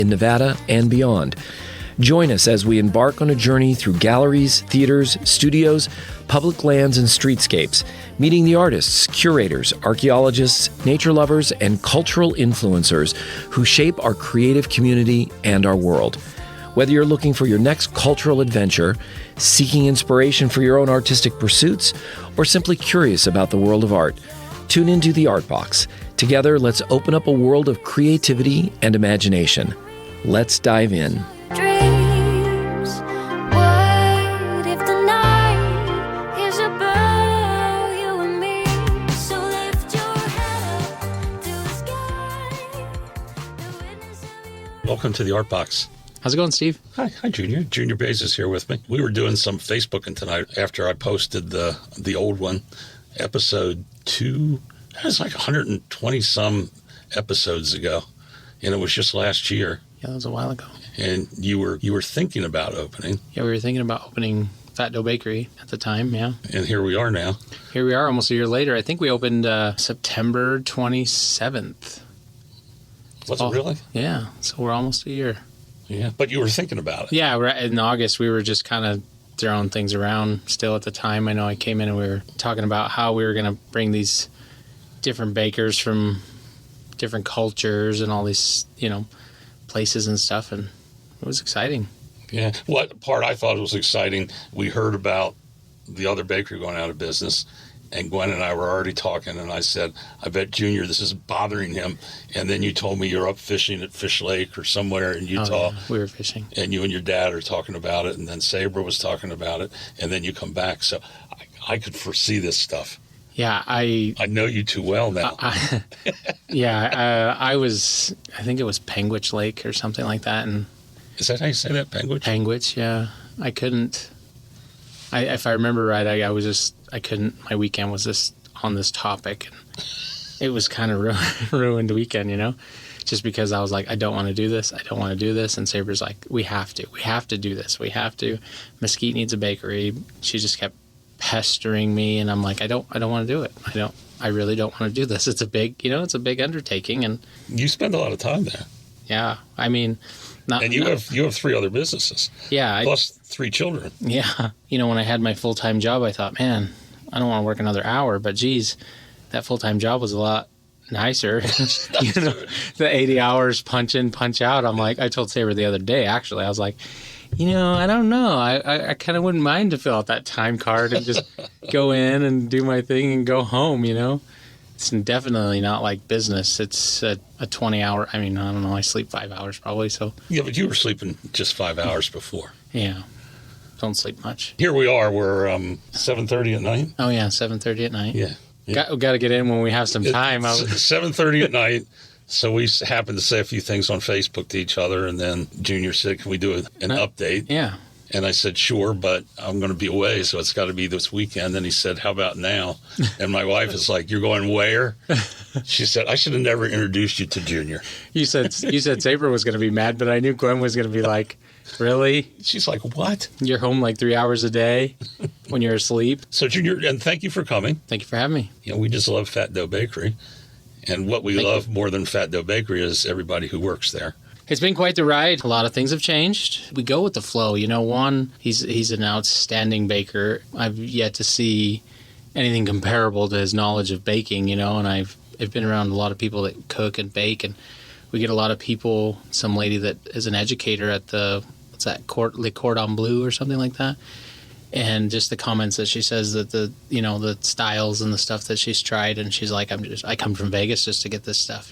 in Nevada and beyond. Join us as we embark on a journey through galleries, theaters, studios, public lands, and streetscapes, meeting the artists, curators, archaeologists, nature lovers, and cultural influencers who shape our creative community and our world. Whether you're looking for your next cultural adventure, seeking inspiration for your own artistic pursuits, or simply curious about the world of art, tune into The Art Box. Together, let's open up a world of creativity and imagination. Let's dive in. Welcome to the Art Box. How's it going, Steve? Hi, Junior. Junior Baeza is here with me. We were doing some Facebooking tonight after I posted the old one, episode 2. That was like 120 some episodes ago, and it was just last year. Yeah, that was a while ago. And you were thinking about opening. Yeah, we were thinking about opening Fat Dough Bakery at the time. Yeah. And here we are now. Here we are, almost a year later. I think we opened September 27th. Was it really? Yeah. So we're almost a year. Yeah, but you were thinking about it. Yeah, in August, we were just kind of throwing things around still at the time. I know I came in and we were talking about how we were going to bring these different bakers from different cultures and all these, places and stuff, and it was exciting. Yeah. What part I thought was exciting, we heard about the other bakery going out of business, and Gwen and I were already talking, and I said, I bet Junior, this is bothering him. And then you told me you're up fishing at Fish Lake or somewhere in Utah. Oh, yeah. We were fishing. And you and your dad are talking about it, and then Sabra was talking about it, and then you come back. So I could foresee this stuff. Yeah, I know you too well now. I think it was Penguich Lake or something like that. And is that how you say that, Penguich? Penguich, yeah. I couldn't. If I remember right, I couldn't. My weekend was just on this topic, and it was kind of ruined weekend, just because I was like, I don't want to do this. I don't want to do this. And Sabra's like, we have to do this. We have to. Mesquite needs a bakery. She just kept pestering me, and I'm like, I don't want to do it. I really don't want to do this. It's a big, it's a big undertaking, and you spend a lot of time there. Yeah, I mean. You have 3 other businesses. Yeah. Plus 3 children. Yeah. When I had my full-time job, I thought, man, I don't want to work another hour. But, geez, that full-time job was a lot nicer. The 80 hours punch in, punch out. I'm like, I told Sabra the other day, actually, I was like, I don't know. I kind of wouldn't mind to fill out that time card and just go in and do my thing and go home, It's definitely not like business. It's a 20-hour. I mean, I don't know. I sleep 5 hours probably. So yeah, but you were sleeping just 5 hours before. Yeah, don't sleep much. Here we are. We're 7:30 at night. Oh yeah, 7:30 at night. Yeah. Got to get in when we have some time. 7:30 at night. So we happened to say a few things on Facebook to each other, and then Junior said, "Can we do an update?" Yeah. And I said, sure, but I'm going to be away, so it's got to be this weekend. And he said, how about now? And my wife is like, you're going where? She said, I should have never introduced you to Junior. You said Sabra was going to be mad, but I knew Gwen was going to be like, really? She's like, what? You're home like 3 hours a day when you're asleep? So, Junior, and thank you for coming. Thank you for having me. We just love Fat Dough Bakery. And what we love more than Fat Dough Bakery is everybody who works there. It's been quite the ride. A lot of things have changed. We go with the flow. One, he's an outstanding baker. I've yet to see anything comparable to his knowledge of baking, and I've been around a lot of people that cook and bake, and we get a lot of people, some lady that is an educator at the, Le Cordon Bleu or something like that. And just the comments that she says that the styles and the stuff that she's tried, and she's like, I come from Vegas just to get this stuff,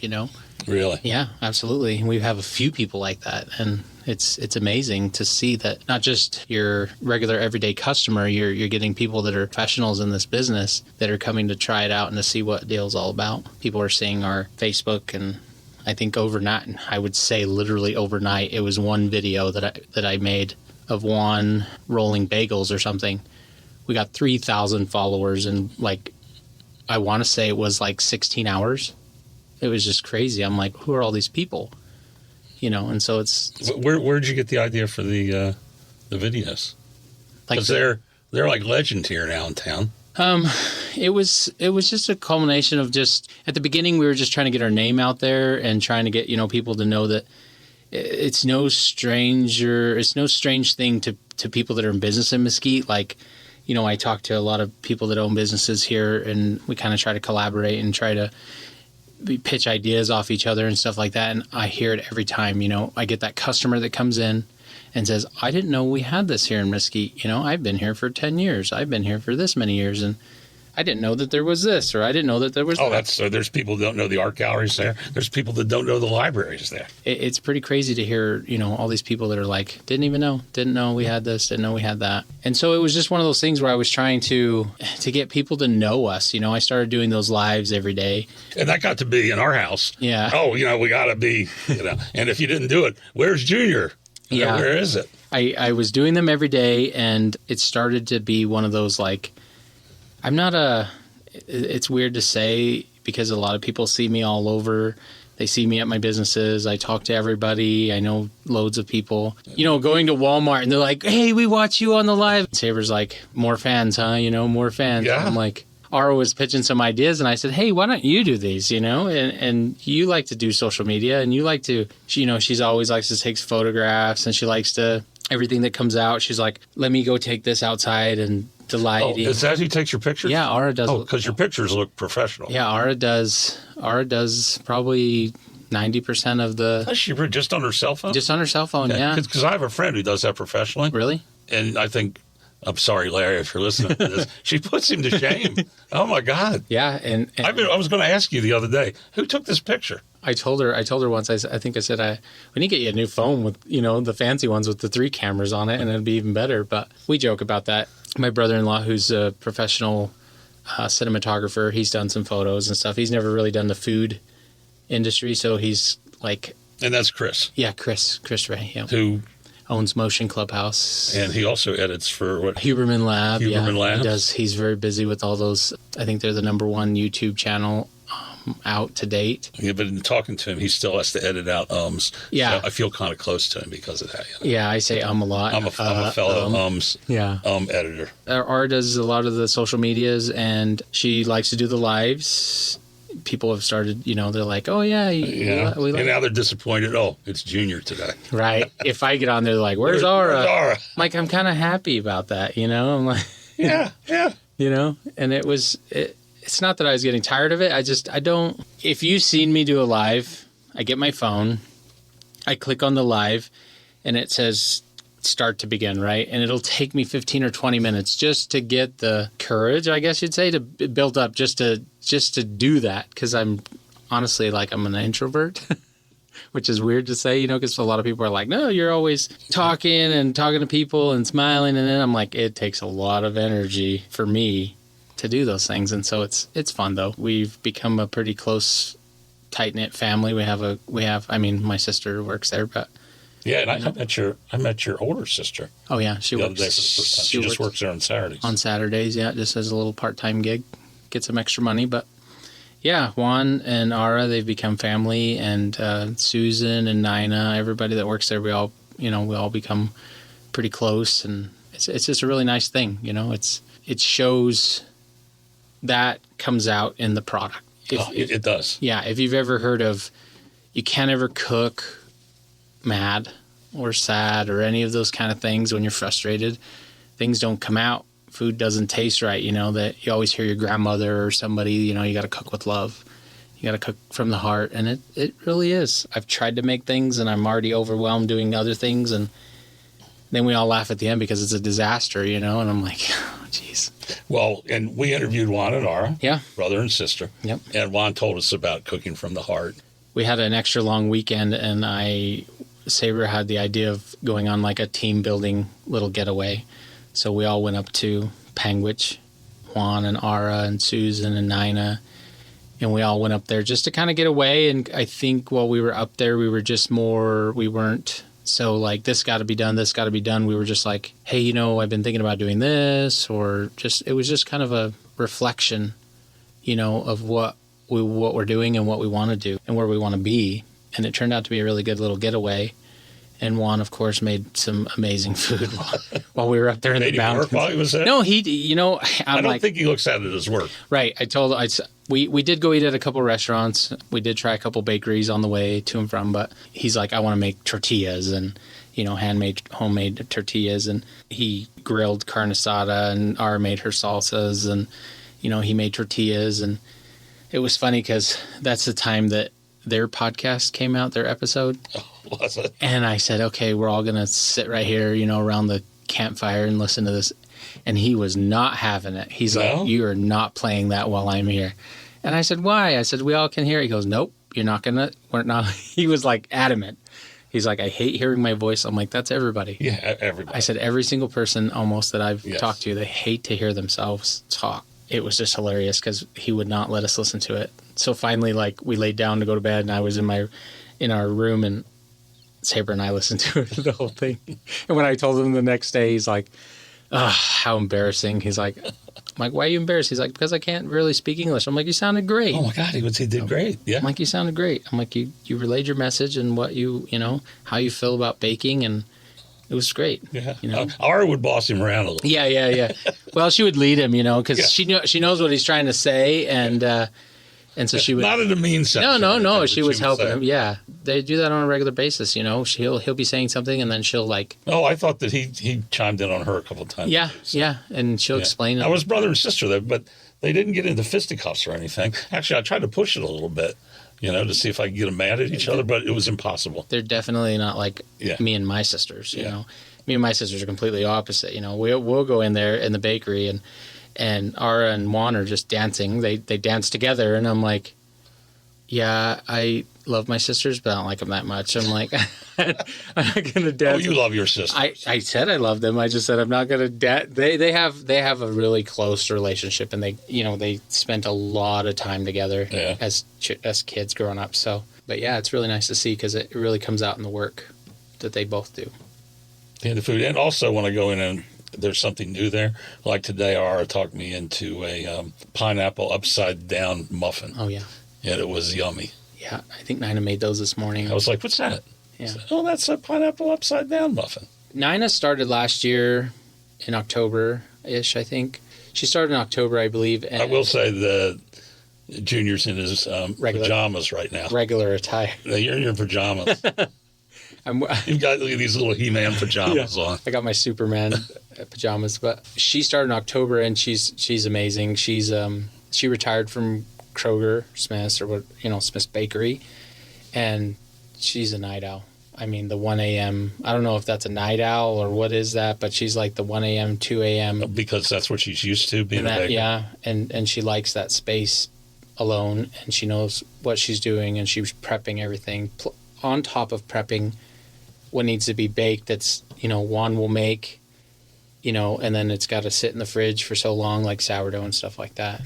Really? Yeah, absolutely. We have a few people like that, and it's amazing to see that not just your regular everyday customer, you're getting people that are professionals in this business that are coming to try it out and to see what deal's all about. People are seeing our Facebook, and I think overnight, I would say literally overnight, it was one video that I made of one rolling bagels or something. We got 3,000 followers in I want to say it was 16 hours. It was just crazy. I'm like, who are all these people? And so it's... Where'd you get the idea for the videos? Because they're like legend here now in town. It was just a culmination of just, at the beginning, we were just trying to get our name out there and trying to get, people to know that, it's no strange thing to people that are in business in Mesquite. Like, you know, I talk to a lot of people that own businesses here, and we kind of try to collaborate and try to pitch ideas off each other and stuff like that. And I hear it every time. You know, I get that customer that comes in and says, I didn't know we had this here in Mesquite. You know, I've been here for 10 years. I've been here for this many years, and I didn't know that there was this, or I didn't know that there was that. There's people that don't know the art galleries there. There's people that don't know the libraries there. It's pretty crazy to hear, you know, all these people that are like, didn't know we had this, didn't know we had that. And so it was just one of those things where I was trying to get people to know us. You know, I started doing those lives every day. And that got to be in our house. Yeah. Oh, you know, we got to be, you know, and if you didn't do it, where's Junior? Yeah. Where is it? I was doing them every day, and it started to be one of those, like, it's weird to say because a lot of people see me all over. They see me at my businesses. I talk to everybody. I know loads of people. You know, going to Walmart and they're like, hey, we watch you on the live. Sabra's like, more fans, huh? You know, more fans. Yeah. I'm like, Ara was pitching some ideas, and I said, hey, why don't you do these, you know? And you like to do social media, and you like to, you know, she's always likes to take photographs, and she likes to, everything that comes out, she's like, let me go take this outside and the lighting. Oh, is that who takes your pictures? Yeah, Ara does. Oh, because your pictures look professional. Yeah, Ara does probably 90% of the... Does she just on her cell phone? Just on her cell phone, yeah. Because I have a friend who does that professionally. Really? And I think, I'm sorry, Larry, if you're listening to this, she puts him to shame. Oh, my God. Yeah, and I was going to ask you the other day, who took this picture? I told her once, I think I said, we need to get you a new phone with, you know, the fancy ones with the 3 cameras on it, and it'd be even better. But we joke about that. My brother-in-law, who's a professional cinematographer, he's done some photos and stuff. He's never really done the food industry, so he's like... And that's Chris. Yeah, Chris Ray, yeah. Who owns Motion Clubhouse. And he also edits for what? Huberman Lab. Huberman yeah. Labs. He's very busy with all those. I think they're the #1 YouTube channel out to date. Yeah, but in talking to him, he still has to edit out ums. Yeah. So I feel kind of close to him because of that. You know? Yeah, I say a lot. I'm a fellow editor. Ara does a lot of the social medias, and she likes to do the lives. People have started, you know, they're like, oh, yeah. We like and now they're disappointed. Oh, it's Junior today. Right. If I get on there, they're like, where's Ara? Where's Ara? Like, I'm kind of happy about that, you know? I'm like, yeah. You know? And it's not that I was getting tired of it. I don't. If you've seen me do a live, I get my phone, I click on the live, and it says start to begin, right? And it'll take me 15 or 20 minutes just to get the courage, I guess you'd say, to build up just to do that. Because I'm honestly like, I'm an introvert, which is weird to say, you know, because a lot of people are like, no, you're always talking to people and smiling. And then I'm like, it takes a lot of energy for me to do those things. And so it's fun though. We've become a pretty close, tight-knit family. We have, I mean, my sister works there, but yeah, and I met your older sister. Oh yeah, she works. She just works there on Saturdays. On Saturdays, yeah, just as a little part-time gig, get some extra money. But yeah, Juan and Ara, they've become family, and Susan and Nina, everybody that works there, we all become pretty close, and it's just a really nice thing. You know, it shows that comes out in the product. It does. Yeah, if you've ever heard of, you can't ever cook mad or sad or any of those kind of things when you're frustrated. Things don't come out. Food doesn't taste right, you know, that you always hear your grandmother or somebody, you know, you got to cook with love. You got to cook from the heart, and it really is. I've tried to make things, and I'm already overwhelmed doing other things, and then we all laugh at the end because it's a disaster, you know, and I'm like, oh, jeez. Well, and we interviewed Juan and Ara, yeah, brother and sister. Yep. And Juan told us about cooking from the heart. We had an extra long weekend, and Sabra had the idea of going on like a team building little getaway. So we all went up to Panguitch, Juan and Ara and Susan and Nina, and we all went up there just to kind of get away. And I think while we were up there, we weren't so like, this got to be done, this got to be done. We were just like, hey, you know, I've been thinking about doing this, or it was just kind of a reflection, you know, of what we're doing and what we want to do and where we want to be. And it turned out to be a really good little getaway. And Juan, of course, made some amazing food while we were up there in the mountains. Work while he was there? No, I don't think he looks at it as work. Right. We did go eat at a couple restaurants. We did try a couple bakeries on the way to and from, but he's like, I want to make tortillas and, homemade tortillas. And he grilled carne asada, and Ara made her salsas, and, he made tortillas. And it was funny because that's the time that their podcast came out, their episode. Oh, was it? And I said, okay, we're all going to sit right here, around the campfire and listen to this. And he was not having it. He's like, you are not playing that while I'm here. And I said, why? I said, we all can hear it. He goes, nope, you're not going to. We're not. He was like adamant. He's like, I hate hearing my voice. I'm like, that's everybody. Yeah, everybody. I said, every single person almost that I've talked to, they hate to hear themselves talk. It was just hilarious because he would not let us listen to it. So finally, we laid down to go to bed, and I was in our room, and Sabra and I listened to it, the whole thing. And when I told him the next day, he's like, how embarrassing. He's like, I'm like, why are you embarrassed? He's like, because I can't really speak English. I'm like, you sounded great. Oh my God, he did great. Yeah. I'm like, you sounded great. I'm like, you relayed your message and what how you feel about baking, and it was great. Yeah. Ara would boss him around a little. Yeah. Well, she would lead him, because she knows what he's trying to say, and so she would not in a mean sense. No. She was helping him. Yeah, they do that on a regular basis. He'll be saying something, and then she'll Oh, I thought that he chimed in on her a couple of times. Yeah, and she'll explain it. I was brother and sister there, but they didn't get into fisticuffs or anything. Actually, I tried to push it a little bit, to see if I could get them mad at each other, but it was impossible. They're definitely not like me and my sisters. You know, me and my sisters are completely opposite. We'll go in there in the bakery and Ara and Juan are just dancing. They dance together, and I'm like, yeah, I love my sisters, but I don't like them that much. I'm like, I'm not gonna dance. Oh, you love your sisters. I said I love them. I just said I'm not gonna dance. They have a really close relationship, and they spent a lot of time together as kids growing up. So, but yeah, it's really nice to see because it really comes out in the work that they both do. And the food, and also when I go in and there's something new there. Like today, Ara talked me into a pineapple upside down muffin. Oh, yeah. And it was yummy. Yeah, I think Nina made those this morning. I was like, what's that? Yeah. Said, that's a pineapple upside down muffin. Nina started last year in October-ish, I think. She started in October, I believe. And I will say the Junior's in his pajamas right now. Regular attire. You're in your pajamas. You've got these little He-Man pajamas on. I got my Superman pajamas, but she started in October, and she's amazing. She retired from Kroger Smith's Smith's Bakery, and she's a night owl. I mean, the 1 a.m. I don't know if that's a night owl or what is that, but she's like the 1 a.m., 2 a.m. Because that's what she's used to being a baker. Yeah, and she likes that space alone, and she knows what she's doing, and she's prepping everything on top of prepping what needs to be baked. That's Juan will make, and then it's got to sit in the fridge for so long, like sourdough and stuff like that.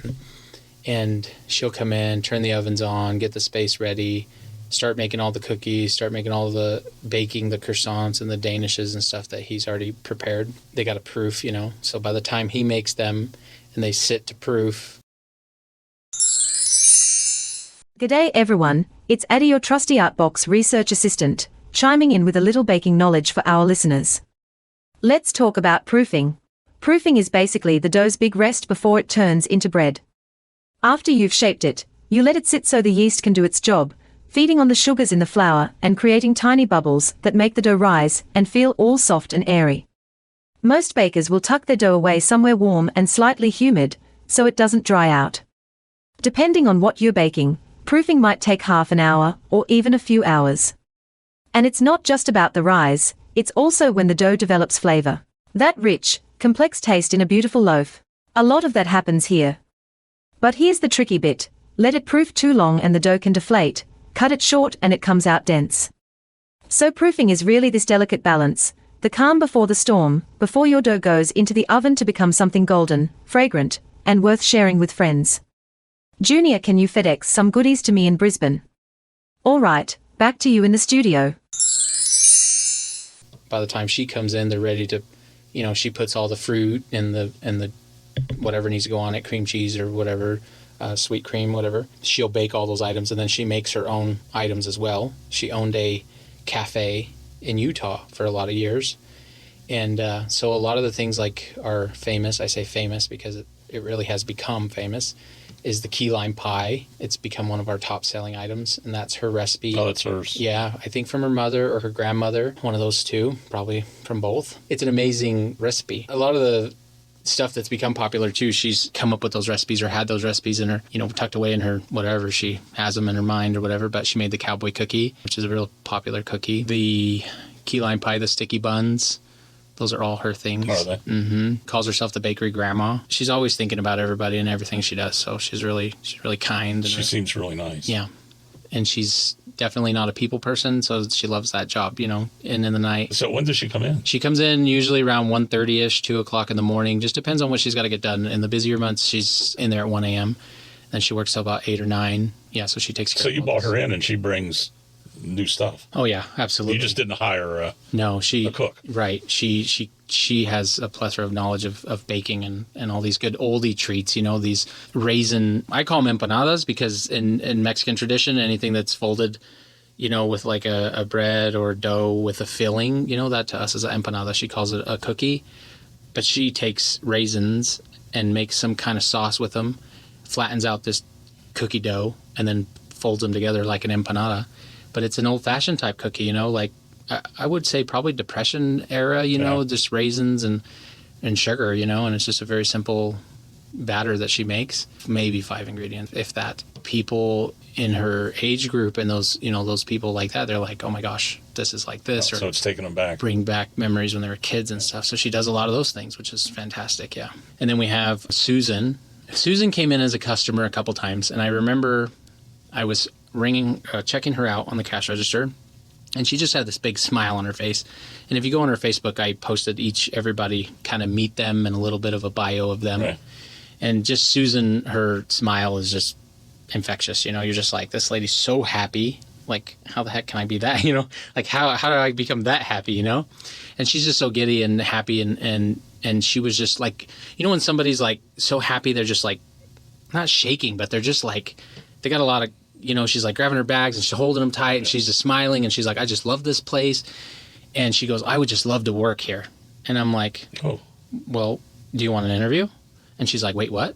And she'll come in, turn the ovens on, get the space ready, start making all the cookies, start making all the baking, the croissants and the danishes and stuff that he's already prepared. They got to proof, so by the time he makes them and they sit to proof. G'day everyone, it's Addie, your trusty Artbox research assistant, chiming in with a little baking knowledge for our listeners. Let's talk about proofing. Proofing is basically the dough's big rest before it turns into bread. After you've shaped it, you let it sit so the yeast can do its job, feeding on the sugars in the flour and creating tiny bubbles that make the dough rise and feel all soft and airy. Most bakers will tuck their dough away somewhere warm and slightly humid, so it doesn't dry out. Depending on what you're baking, proofing might take half an hour or even a few hours. And it's not just about the rise, it's also when the dough develops flavor. That rich, complex taste in a beautiful loaf. A lot of that happens here. But here's the tricky bit. Let it proof too long and the dough can deflate, cut it short and it comes out dense. So proofing is really this delicate balance, the calm before the storm, before your dough goes into the oven to become something golden, fragrant, and worth sharing with friends. Junior, can you FedEx some goodies to me in Brisbane? All right, back to you in the studio. By the time she comes in, they're ready to, she puts all the fruit and the whatever needs to go on it, cream cheese or whatever, sweet cream, whatever. She'll bake all those items, and then she makes her own items as well. She owned a cafe in Utah for a lot of years. And so a lot of the things like are famous. I say famous because it really has become famous, is the key lime pie. It's become one of our top selling items, and that's her recipe. Oh, it's hers. Yeah, I think from her mother or her grandmother, one of those two, probably from both. It's an amazing recipe. A lot of the stuff that's become popular too, she's come up with those recipes or had those recipes in her, tucked away in her whatever, she has them in her mind or whatever. But she made the cowboy cookie, which is a real popular cookie. The key lime pie, the sticky buns, those are all her things. Are they? Mm-hmm. Calls herself the bakery grandma. She's always thinking about everybody and everything she does. So she's really kind. She seems really nice. Yeah. And she's definitely not a people person, so she loves that job, and in the night. So when does she come in? She comes in usually around 1:30ish, 2 o'clock in the morning. Just depends on what she's got to get done. In the busier months, she's in there at 1 a.m. Then she works till about 8 or 9. Yeah, so she takes care of So you brought her in and she brings new stuff. Oh, yeah, absolutely. You just didn't hire a cook. Right. She has a plethora of knowledge of baking and all these good oldie treats, these raisin, I call them empanadas because in Mexican tradition, anything that's folded, with like a bread or dough with a filling, that to us is an empanada. She calls it a cookie, but she takes raisins and makes some kind of sauce with them, flattens out this cookie dough, and then folds them together like an empanada. But it's an old-fashioned type cookie, like I would say probably Depression era, just raisins and sugar, and it's just a very simple batter that she makes. Maybe 5 ingredients, if that. People in her age group and those, those people like that, they're like, oh my gosh, this is like this. So it's taking them back. Bring back memories when they were kids and stuff. So she does a lot of those things, which is fantastic, yeah. And then we have Susan. Susan came in as a customer a couple times, and I remember I was checking her out on the cash register, and she just had this big smile on her face. And if you go on her Facebook, I posted everybody kind of meet them and a little bit of a bio of them. Right. And just Susan, her smile is just infectious. You're just like, this lady's so happy. Like, how the heck can I be that? Like how do I become that happy? And she's just so giddy and happy. And she was just like, when somebody's like so happy, they're just like not shaking, but they're just like, they got a lot of, she's like grabbing her bags and she's holding them tight and she's just smiling and she's like, I just love this place. And she goes, I would just love to work here. And I'm like, oh, well, do you want an interview? And she's like, wait, what?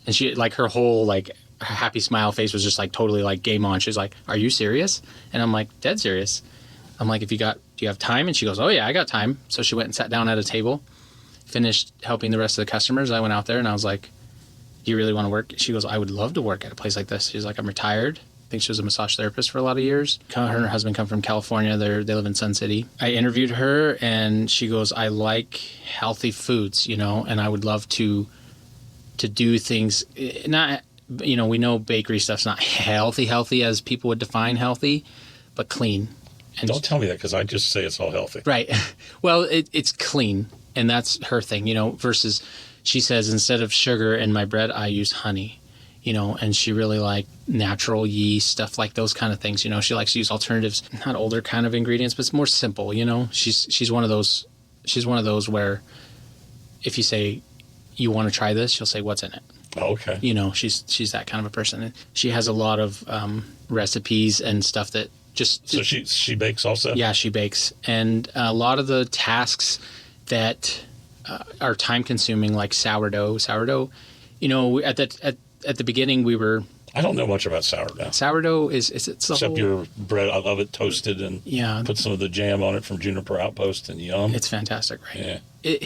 And she, like, her whole, like, her happy smile face was just like totally like game on. She's like, are you serious? And I'm like, dead serious. I'm like, do you have time? And she goes, oh yeah, I got time. So she went and sat down at a table, finished helping the rest of the customers. I went out there and I was like, do you really want to work? She goes, I would love to work at a place like this. She's like, I'm retired. I think she was a massage therapist for a lot of years. Her and her husband come from California. They live in Sun City. I interviewed her and she goes, I like healthy foods, and I would love to do things, not, we know bakery stuff's not healthy as people would define healthy, but clean. And don't tell me that because I just say it's all healthy. Right. Well, it's clean, and that's her thing, versus she says, instead of sugar in my bread, I use honey, and she really liked natural yeast, stuff like those kind of things. She likes to use alternatives, not older kind of ingredients, but it's more simple, She's one of those where if you say, you want to try this, she'll say, what's in it? Oh, okay. She's that kind of a person. And she has a lot of recipes and stuff that just... So she bakes also? Yeah, she bakes. And a lot of the tasks that are time consuming, like sourdough, at the beginning we were... I don't know much about sourdough. Sourdough it's except your bread. I love it toasted and put some of the jam on it from Juniper Outpost and yum. It's fantastic, right? Yeah.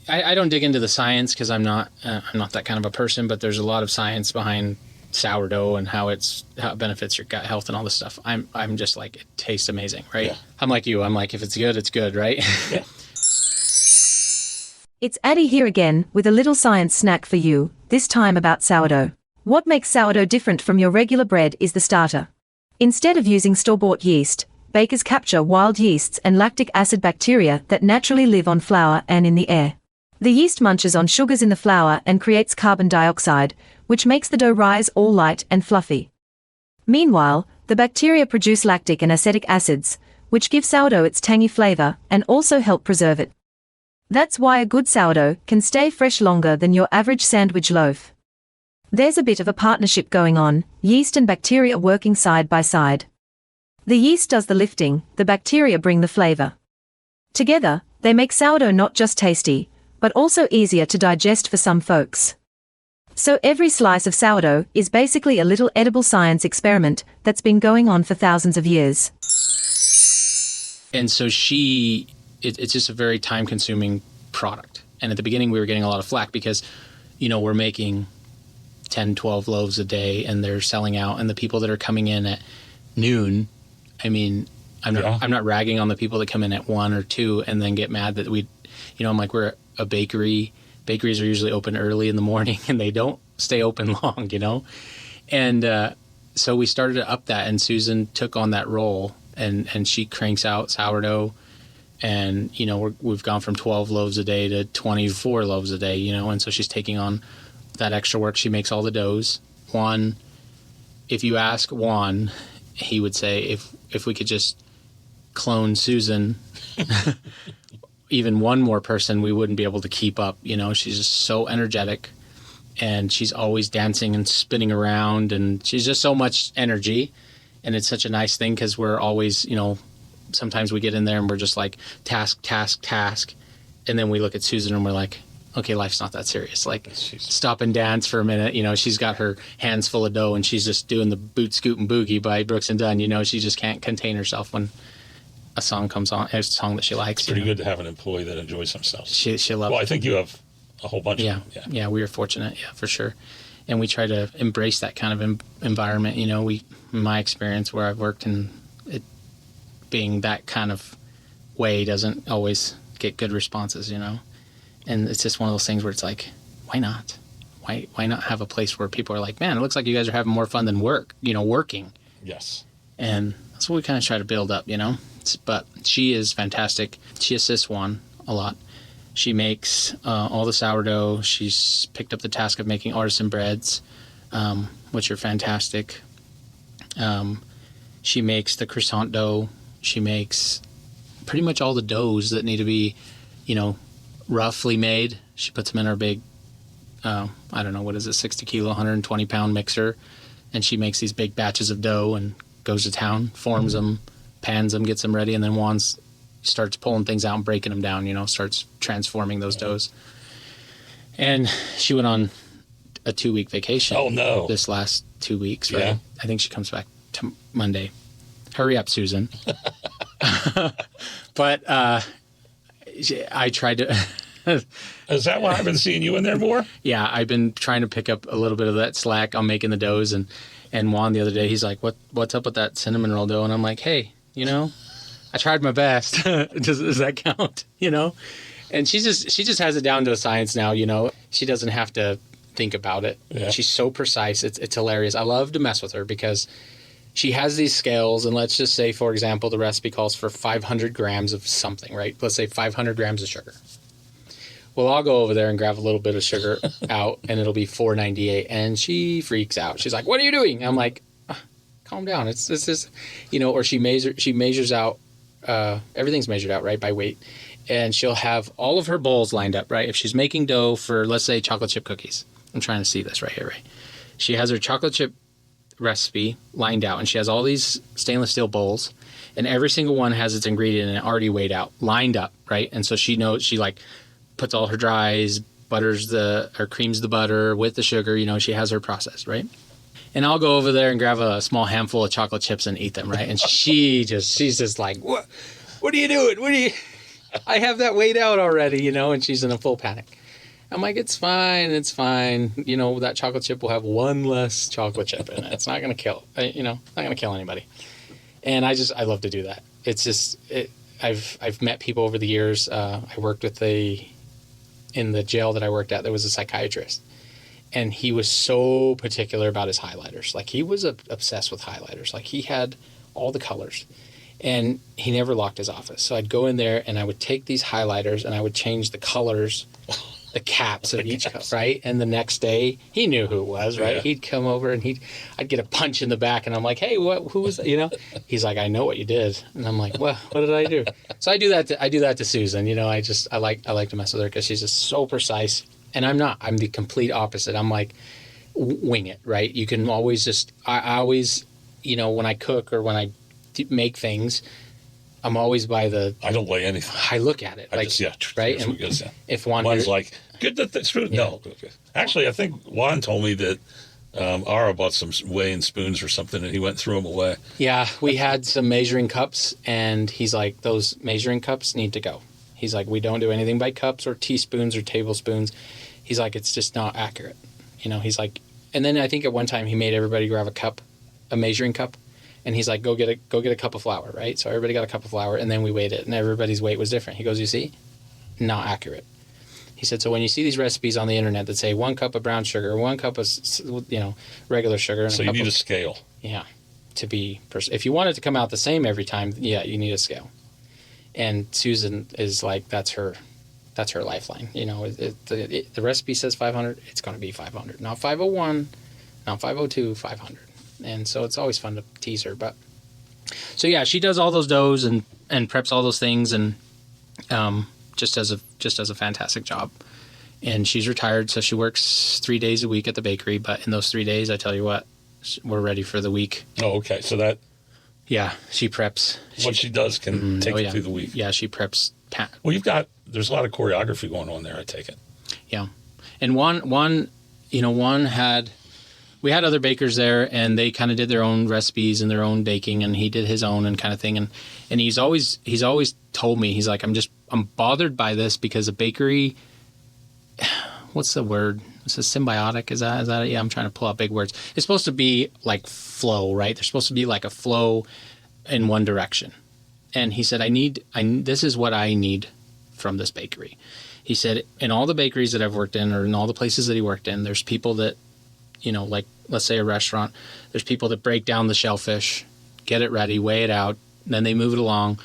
I don't dig into the science because I'm not that kind of a person, but there's a lot of science behind sourdough and how it benefits your gut health and all this stuff. I'm just like, it tastes amazing, right? Yeah. I'm like you. I'm like, if it's good, it's good, right? Yeah. It's Addie here again with a little science snack for you, this time about sourdough. What makes sourdough different from your regular bread is the starter. Instead of using store-bought yeast, bakers capture wild yeasts and lactic acid bacteria that naturally live on flour and in the air. The yeast munches on sugars in the flour and creates carbon dioxide, which makes the dough rise all light and fluffy. Meanwhile, the bacteria produce lactic and acetic acids, which give sourdough its tangy flavor and also help preserve it. That's why a good sourdough can stay fresh longer than your average sandwich loaf. There's a bit of a partnership going on, yeast and bacteria working side by side. The yeast does the lifting, the bacteria bring the flavor. Together, they make sourdough not just tasty, but also easier to digest for some folks. So every slice of sourdough is basically a little edible science experiment that's been going on for thousands of years. And so it's just a very time-consuming product. And at the beginning, we were getting a lot of flack because, we're making 10, 12 loaves a day, and they're selling out. And the people that are coming in at noon, I'm not ragging on the people that come in at 1 or 2 and then get mad that I'm like, we're a bakery. Bakeries are usually open early in the morning, and they don't stay open long, And so we started to up that, and Susan took on that role, and she cranks out sourdough. And, we've gone from 12 loaves a day to 24 loaves a day, and so she's taking on that extra work. She makes all the doughs. Juan, if you ask Juan, he would say, if we could just clone Susan, even one more person, we wouldn't be able to keep up. She's just so energetic, and she's always dancing and spinning around, and she's just so much energy. And it's such a nice thing because we're always, sometimes we get in there and we're just like task. And then we look at Susan and we're like, okay, life's not that serious. Like, stop and dance for a minute. She's got her hands full of dough, and she's just doing the Boot, Scoot, and Boogie by Brooks and Dunn. She just can't contain herself when a song comes on, a song that she likes. It's pretty good to have an employee that enjoys themselves. She loves it. Well, I think you have a whole bunch of them. Yeah, we are fortunate, for sure. And we try to embrace that kind of environment. In my experience where I've worked, and it being that kind of way doesn't always get good responses, And it's just one of those things where it's like, why not? Why not have a place where people are like, man, it looks like you guys are having more fun than working. Yes. And that's what we kind of try to build up, But she is fantastic. She assists Juan a lot. She makes all the sourdough. She's picked up the task of making artisan breads, which are fantastic. She makes the croissant dough. She makes pretty much all the doughs that need to be, roughly made. She puts them in her big, 60 kilo, 120 pound mixer. And she makes these big batches of dough and goes to town, forms them, pans them, gets them ready. And then Juan starts pulling things out and breaking them down, starts transforming those doughs. And she went on a 2-week vacation. Oh, no. This last 2 weeks, right? Yeah. I think she comes back Monday. Hurry up, Susan. But I tried to... Is that why I've been seeing you in there more? Yeah, I've been trying to pick up a little bit of that slack on making the doughs. And Juan the other day, he's like, what's up with that cinnamon roll dough? And I'm like, hey, I tried my best. Does that count? And she just has it down to a science now. She doesn't have to think about it. Yeah. She's so precise. It's hilarious. I love to mess with her because she has these scales, and let's just say, for example, the recipe calls for 500 grams of something, right? Let's say 500 grams of sugar. Well, I'll go over there and grab a little bit of sugar out, and it'll be $4.98, and she freaks out. She's like, "What are you doing?" I'm like, "Calm down. It's just, Or she measures out. Everything's measured out, right, by weight, and she'll have all of her bowls lined up, right? If she's making dough for, let's say, chocolate chip cookies, I'm trying to see this right here, right? She has her chocolate chip recipe lined out, and she has all these stainless steel bowls, and every single one has its ingredient and already weighed out, lined up, right? And so she knows, she puts all her dries, creams the butter with the sugar, she has her process, right? And I'll go over there and grab a small handful of chocolate chips and eat them, right? And she's just like, what are you doing? I have that weighed out already, and she's in a full panic. I'm like, it's fine. That chocolate chip will have one less chocolate chip in it. It's not going to kill, not going to kill anybody. And I love to do that. It's just, I've met people over the years. I worked in the jail that I worked at, there was a psychiatrist. And he was so particular about his highlighters. He was obsessed with highlighters. He had all the colors. And he never locked his office. So I'd go in there and I would take these highlighters and I would change the colors, the caps of each cup, right? And the next day, he knew who it was, right? Yeah. He'd come over and I'd get a punch in the back and I'm like, hey, who was that? He's like, I know what you did. And I'm like, well, what did I do? So I do that to Susan. I like to mess with her because she's just so precise. And I'm the complete opposite. I'm like, wing it, right? You can always I always, when I cook or when I make things, I'm always by the. I don't weigh anything. I look at it. I just, right. And if Juan's like, get the spoon. Yeah. No. Actually, I think Juan told me that Ara bought some weighing spoons or something, and he went threw them away. Yeah, we had some measuring cups, and he's like, those measuring cups need to go. He's like, we don't do anything by cups or teaspoons or tablespoons. He's like, it's just not accurate. He's like, and then I think at one time he made everybody grab a measuring cup. And he's like, go get a cup of flour, right? So everybody got a cup of flour, and then we weighed it, and everybody's weight was different. He goes, you see? Not accurate. He said, so when you see these recipes on the internet that say 1 cup of brown sugar, 1 cup of, regular sugar. And so you need a scale. Yeah. If you want it to come out the same every time, yeah, you need a scale. And Susan is like, that's her lifeline. The recipe says 500, it's going to be 500. Not 501, not 502, 500. And so it's always fun to tease her. But so yeah, she does all those doughs and preps all those things, and just does a fantastic job. And she's retired, so she works 3 days a week at the bakery. But in those 3 days, I tell you what, we're ready for the week. Oh, okay. So that. Yeah, she preps. What she does can take it through the week. Yeah, she preps. Well, there's a lot of choreography going on there, I take it. Yeah. And one had. We had other bakers there, and they kind of did their own recipes and their own baking, and he did his own and kind of thing. And he's always told me, he's like, I'm bothered by this because a bakery, what's the word? It's a symbiotic. Is that it? Yeah, I'm trying to pull out big words. It's supposed to be like flow, right? They're supposed to be like a flow in one direction. And he said, this is what I need from this bakery. He said, in all the bakeries that I've worked in, or in all the places that he worked in, there's people that, like let's say a restaurant, there's people that break down the shellfish, get it ready, weigh it out, then they move it along,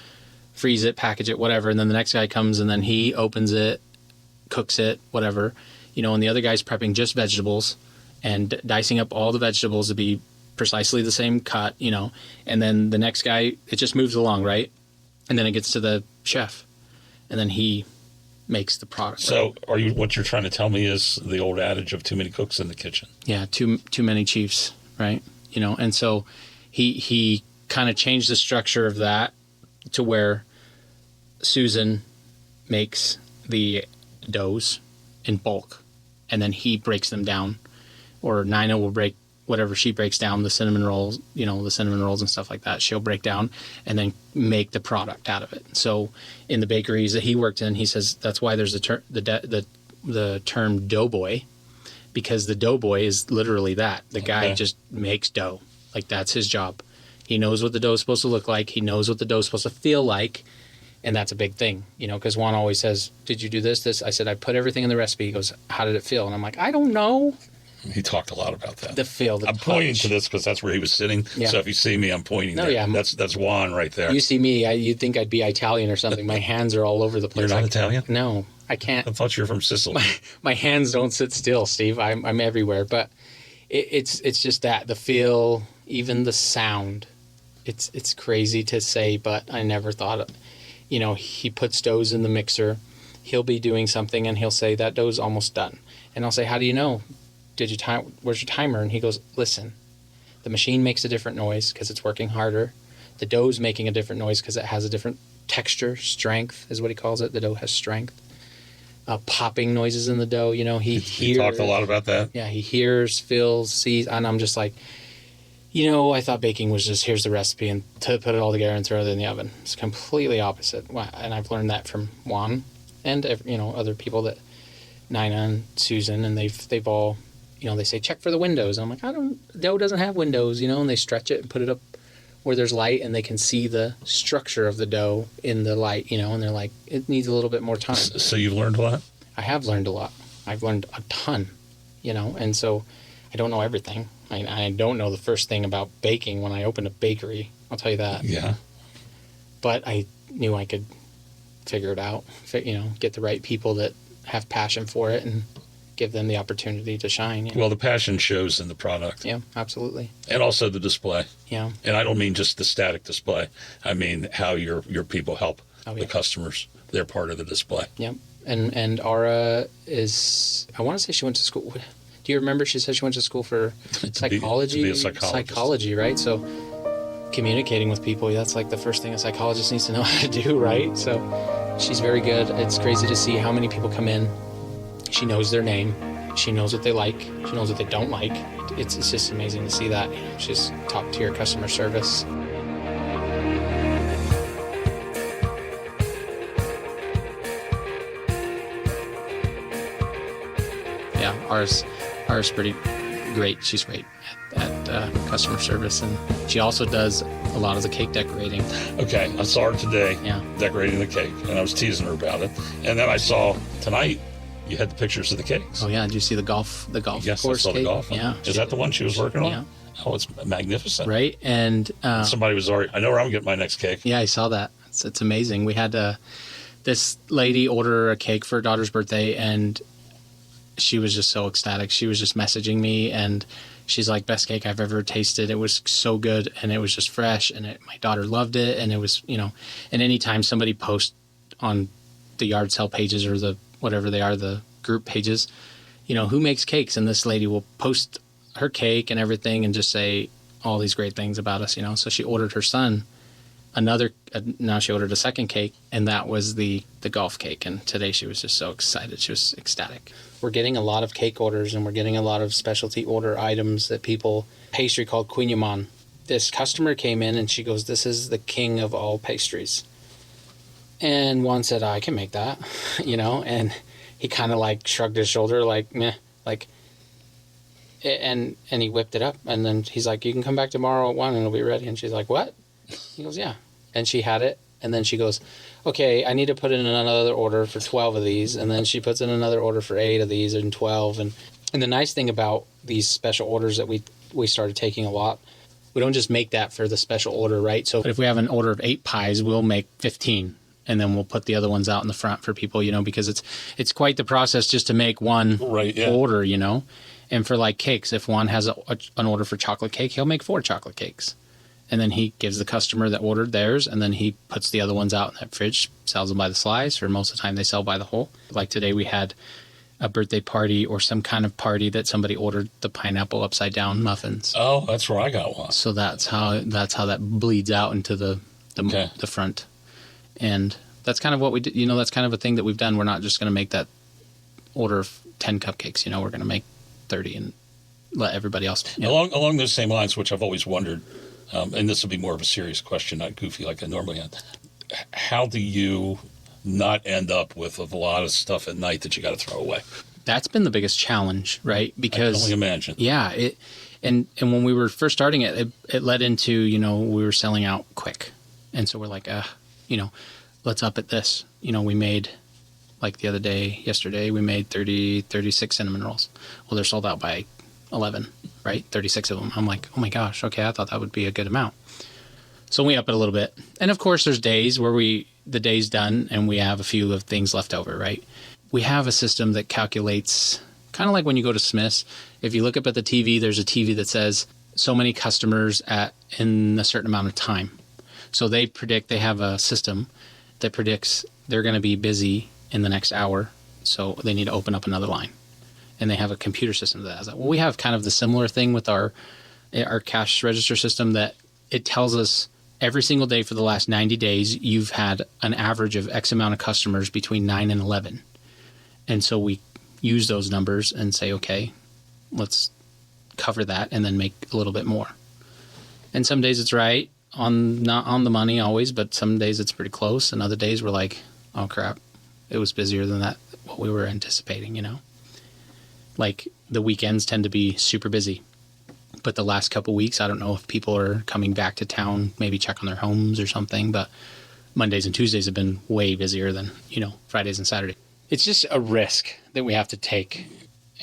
freeze it, package it, whatever. And then the next guy comes and then he opens it, cooks it, whatever, and the other guy's prepping just vegetables and dicing up all the vegetables to be precisely the same cut, and then the next guy, it just moves along, right? And then it gets to the chef, and then he makes the product. So what you're trying to tell me is the old adage of too many cooks in the kitchen. Yeah, too many chiefs, right? And so he kind of changed the structure of that to where Susan makes the doughs in bulk, and then he breaks them down, or Nina will break whatever she breaks down, the cinnamon rolls, and stuff like that, she'll break down and then make the product out of it. So in the bakeries that he worked in, he says that's why there's the term doughboy, because the doughboy is literally that. The guy just makes dough. Like, that's his job. He knows what the dough is supposed to look like. He knows what the dough is supposed to feel like. And that's a big thing, because Juan always says, did you do this? I said, I put everything in the recipe. He goes, how did it feel? And I'm like, I don't know. He talked a lot about that. The feel, the I'm touch. pointing to this because that's where he was sitting. Yeah. So if you see me, I'm pointing there. Yeah. That's Juan right there. You see me, you'd think I'd be Italian or something. My hands are all over the place. You're not Italian? No, I can't. I thought you were from Sicily. My hands don't sit still, Steve. I'm everywhere. But it's just that, the feel, even the sound. It's crazy to say, but I never thought of. He puts doughs in the mixer. He'll be doing something, and he'll say, that dough's almost done. And I'll say, how do you know? Where's your timer? And he goes, listen, the machine makes a different noise because it's working harder. The dough's making a different noise because it has a different texture. Strength is what he calls it. The dough has strength. Popping noises in the dough. He talked a lot about that. Yeah, he hears, feels, sees, and I'm just like, I thought baking was just, here's the recipe and to put it all together and throw it in the oven. It's completely opposite. And I've learned that from Juan and other people, that Nina and Susan, and they've all, they say, check for the windows. And I'm like, dough doesn't have windows, and they stretch it and put it up where there's light and they can see the structure of the dough in the light, and they're like, it needs a little bit more time. So you've learned a lot? I have learned a lot. I've learned a ton, and so I don't know everything. I don't know the first thing about baking when I opened a bakery. I'll tell you that. Yeah. But I knew I could figure it out, get the right people that have passion for it and give them the opportunity to shine. Well, the passion shows in the product. Yeah, absolutely. And also the display. Yeah. And I don't mean just the static display. I mean how your people help the customers. They're part of the display. Yep. And Ara is, I want to say she went to school. Do you remember she said she went to school for psychology? To be a psychologist. Psychology, right? So communicating with people, that's like the first thing a psychologist needs to know how to do, right? So she's very good. It's crazy to see how many people come in. She knows their name. She knows what they like. She knows what they don't like. It's just amazing to see that. She's top tier customer service. Yeah, ours pretty great. She's great at customer service, and she also does a lot of the cake decorating. Okay, I saw her today decorating the cake, and I was teasing her about it. And then I saw tonight you had the pictures of the cakes. Oh yeah, did you see the golf Yes, course I saw cake? the golf one. Yeah. Is that the one she was working on? Yeah. Oh, it's magnificent. Right, and somebody was already. I know where I'm getting my next cake. yeah, I saw that. It's amazing. We had this lady order a cake for her daughter's birthday, and she was just so ecstatic. She was just messaging me, and she's like, best cake I've ever tasted. It was so good, and it was just fresh, and my daughter loved it, and it was, and anytime somebody posts on the yard sale pages or the whatever they are, the group pages, who makes cakes, and this lady will post her cake and everything and just say all these great things about us, So she ordered her son now she ordered a second cake, and that was the golf cake. And today she was just so excited. She was ecstatic. We're getting a lot of cake orders, and we're getting a lot of specialty order items that pastry called Quignon. This customer came in and she goes, this is the king of all pastries. And one said, I can make that, and he kind of like shrugged his shoulder like, meh, like, and he whipped it up. And then he's like, you can come back tomorrow at 1 and it'll be ready. And she's like, what? He goes, yeah. And she had it. And then she goes, okay, I need to put in another order for 12 of these. And then she puts in another order for 8 of these and 12. And the nice thing about these special orders that we started taking a lot, we don't just make that for the special order, right? So if we have an order of 8 pies, we'll make 15. And then we'll put the other ones out in the front for people, because it's quite the process just to make one order, And for like cakes, if one has an order for chocolate cake, he'll make 4 chocolate cakes. And then he gives the customer that ordered theirs, and then he puts the other ones out in that fridge, sells them by the slice, or most of the time they sell by the whole. Like today we had a birthday party or some kind of party that somebody ordered the pineapple upside down muffins. Oh, that's where I got one. So that's how that bleeds out into the front. And that's kind of what we do. That's kind of a thing that we've done. We're not just going to make that order of 10 cupcakes. We're going to make 30 and let everybody else. Along those same lines, which I've always wondered, and this will be more of a serious question, not goofy like I normally am. How do you not end up with a lot of stuff at night that you got to throw away? That's been the biggest challenge, right? Because I can only imagine. Yeah. And when we were first starting it led into, we were selling out quick. And so we're like, let's up at this. We made, like yesterday, we made 36 cinnamon rolls. Well, they're sold out by 11, right? 36 of them. I'm like, oh my gosh, okay, I thought that would be a good amount. So we up it a little bit. And of course, there's days where the day's done and we have a few of things left over, right? We have a system that calculates, kind of like when you go to Smith's. If you look up at the TV, there's a TV that says so many customers in a certain amount of time. So they have a system that predicts they're going to be busy in the next hour, so they need to open up another line. And they have a computer system that has that. Well, we have kind of the similar thing with our cash register system that it tells us every single day for the last 90 days, you've had an average of X amount of customers between 9 and 11. And so we use those numbers and say, okay, let's cover that and then make a little bit more. And some days it's right, not on the money always, but some days it's pretty close. And other days we're like, oh crap, it was busier than that, what we were anticipating, Like the weekends tend to be super busy. But the last couple weeks, I don't know if people are coming back to town, maybe check on their homes or something, but Mondays and Tuesdays have been way busier than, Fridays and Saturdays. It's just a risk that we have to take,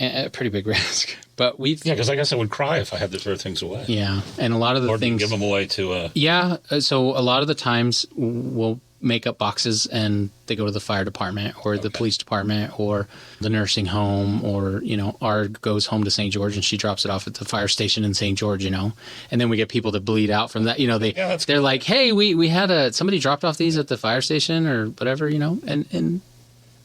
a pretty big risk. But because I guess I would cry if I had to throw things away. Yeah, and a lot of the or things... give them away to... Yeah, so a lot of the times we'll make up boxes and they go to the fire department or the police department or the nursing home, or our goes home to St. George and she drops it off at the fire station in St. George, and then we get people that bleed out from that. They're like, hey, we had somebody dropped off these at the fire station or whatever, and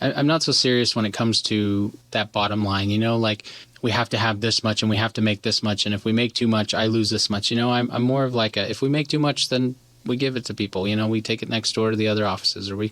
I'm not so serious when it comes to that bottom line, like we have to have this much and we have to make this much. And if we make too much, I lose this much. I'm more of like if we make too much, then we give it to people. We take it next door to the other offices, I'm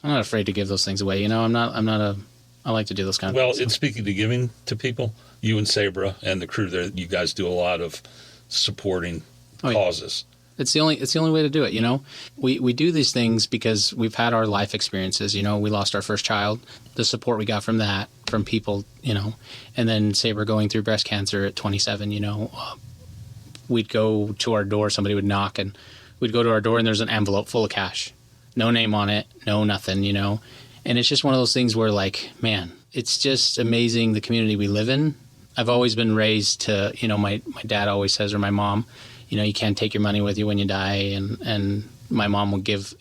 not afraid to give those things away. I like to do those kind of things. Well, in speaking to giving to people, you and Sabra and the crew there, you guys do a lot of supporting causes. It's the only way to do it. We do these things because we've had our life experiences. We lost our first child, the support we got from that, from people, and then Sabra going through breast cancer at 27, we'd go to our door, somebody would knock, and we'd go to our door and there's an envelope full of cash, no name on it, no nothing, and it's just one of those things where like, man, it's just amazing the community we live in. I've always been raised to, my dad always says, or my mom, you can't take your money with you when you die. And my mom will give,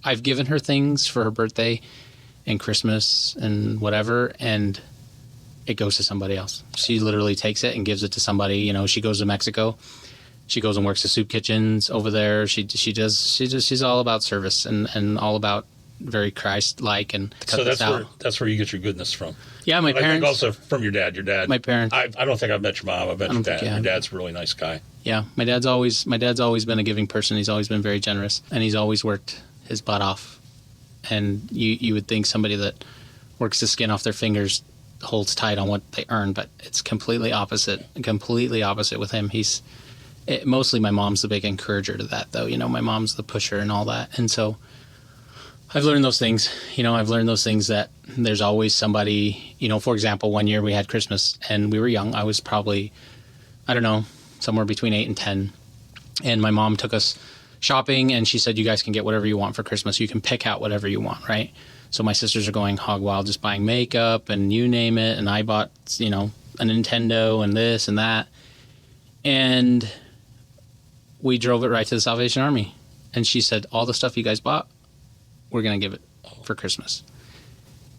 I've given her things for her birthday and Christmas and whatever, and it goes to somebody else. She literally takes it and gives it to somebody. She goes to Mexico. She goes and works the soup kitchens over there. She's all about service and all about very Christ-like. And so that's where you get your goodness from. Yeah, my parents. I think also from your dad. Your dad. My parents. I don't think I've met your mom. I've met your dad. Your dad's a really nice guy. Yeah, my dad's always been a giving person. He's always been very generous, and he's always worked his butt off. And you would think somebody that works the skin off their fingers holds tight on what they earn, but it's completely opposite with him. Mostly my mom's the big encourager to that, though. My mom's the pusher and all that. And so I've learned those things. I've learned those things that there's always somebody, for example, one year we had Christmas and we were young. I was probably, I don't know, somewhere between 8 and 10. And my mom took us shopping and she said, you guys can get whatever you want for Christmas. You can pick out whatever you want, right? So my sisters are going hog wild, just buying makeup and you name it. And I bought, a Nintendo and this and that. And we drove it right to the Salvation Army. And she said, all the stuff you guys bought, we're going to give it for Christmas.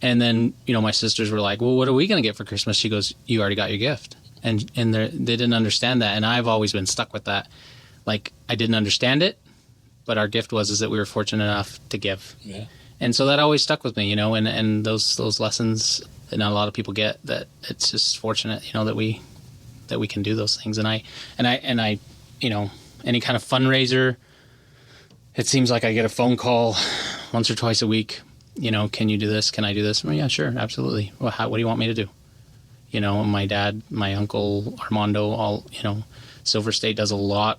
And then, my sisters were like, well, what are we going to get for Christmas? She goes, you already got your gift. And they didn't understand that. And I've always been stuck with that. Like, I didn't understand it, but our gift is that we were fortunate enough to give. Yeah. And so that always stuck with me, and those lessons that not a lot of people get, that it's just fortunate, that we can do those things. And I, any kind of fundraiser, it seems like I get a phone call once or twice a week, can you do this? Can I do this? Well, yeah, sure. Absolutely. Well, what do you want me to do? My dad, my uncle, Armando, all, Silver State does a lot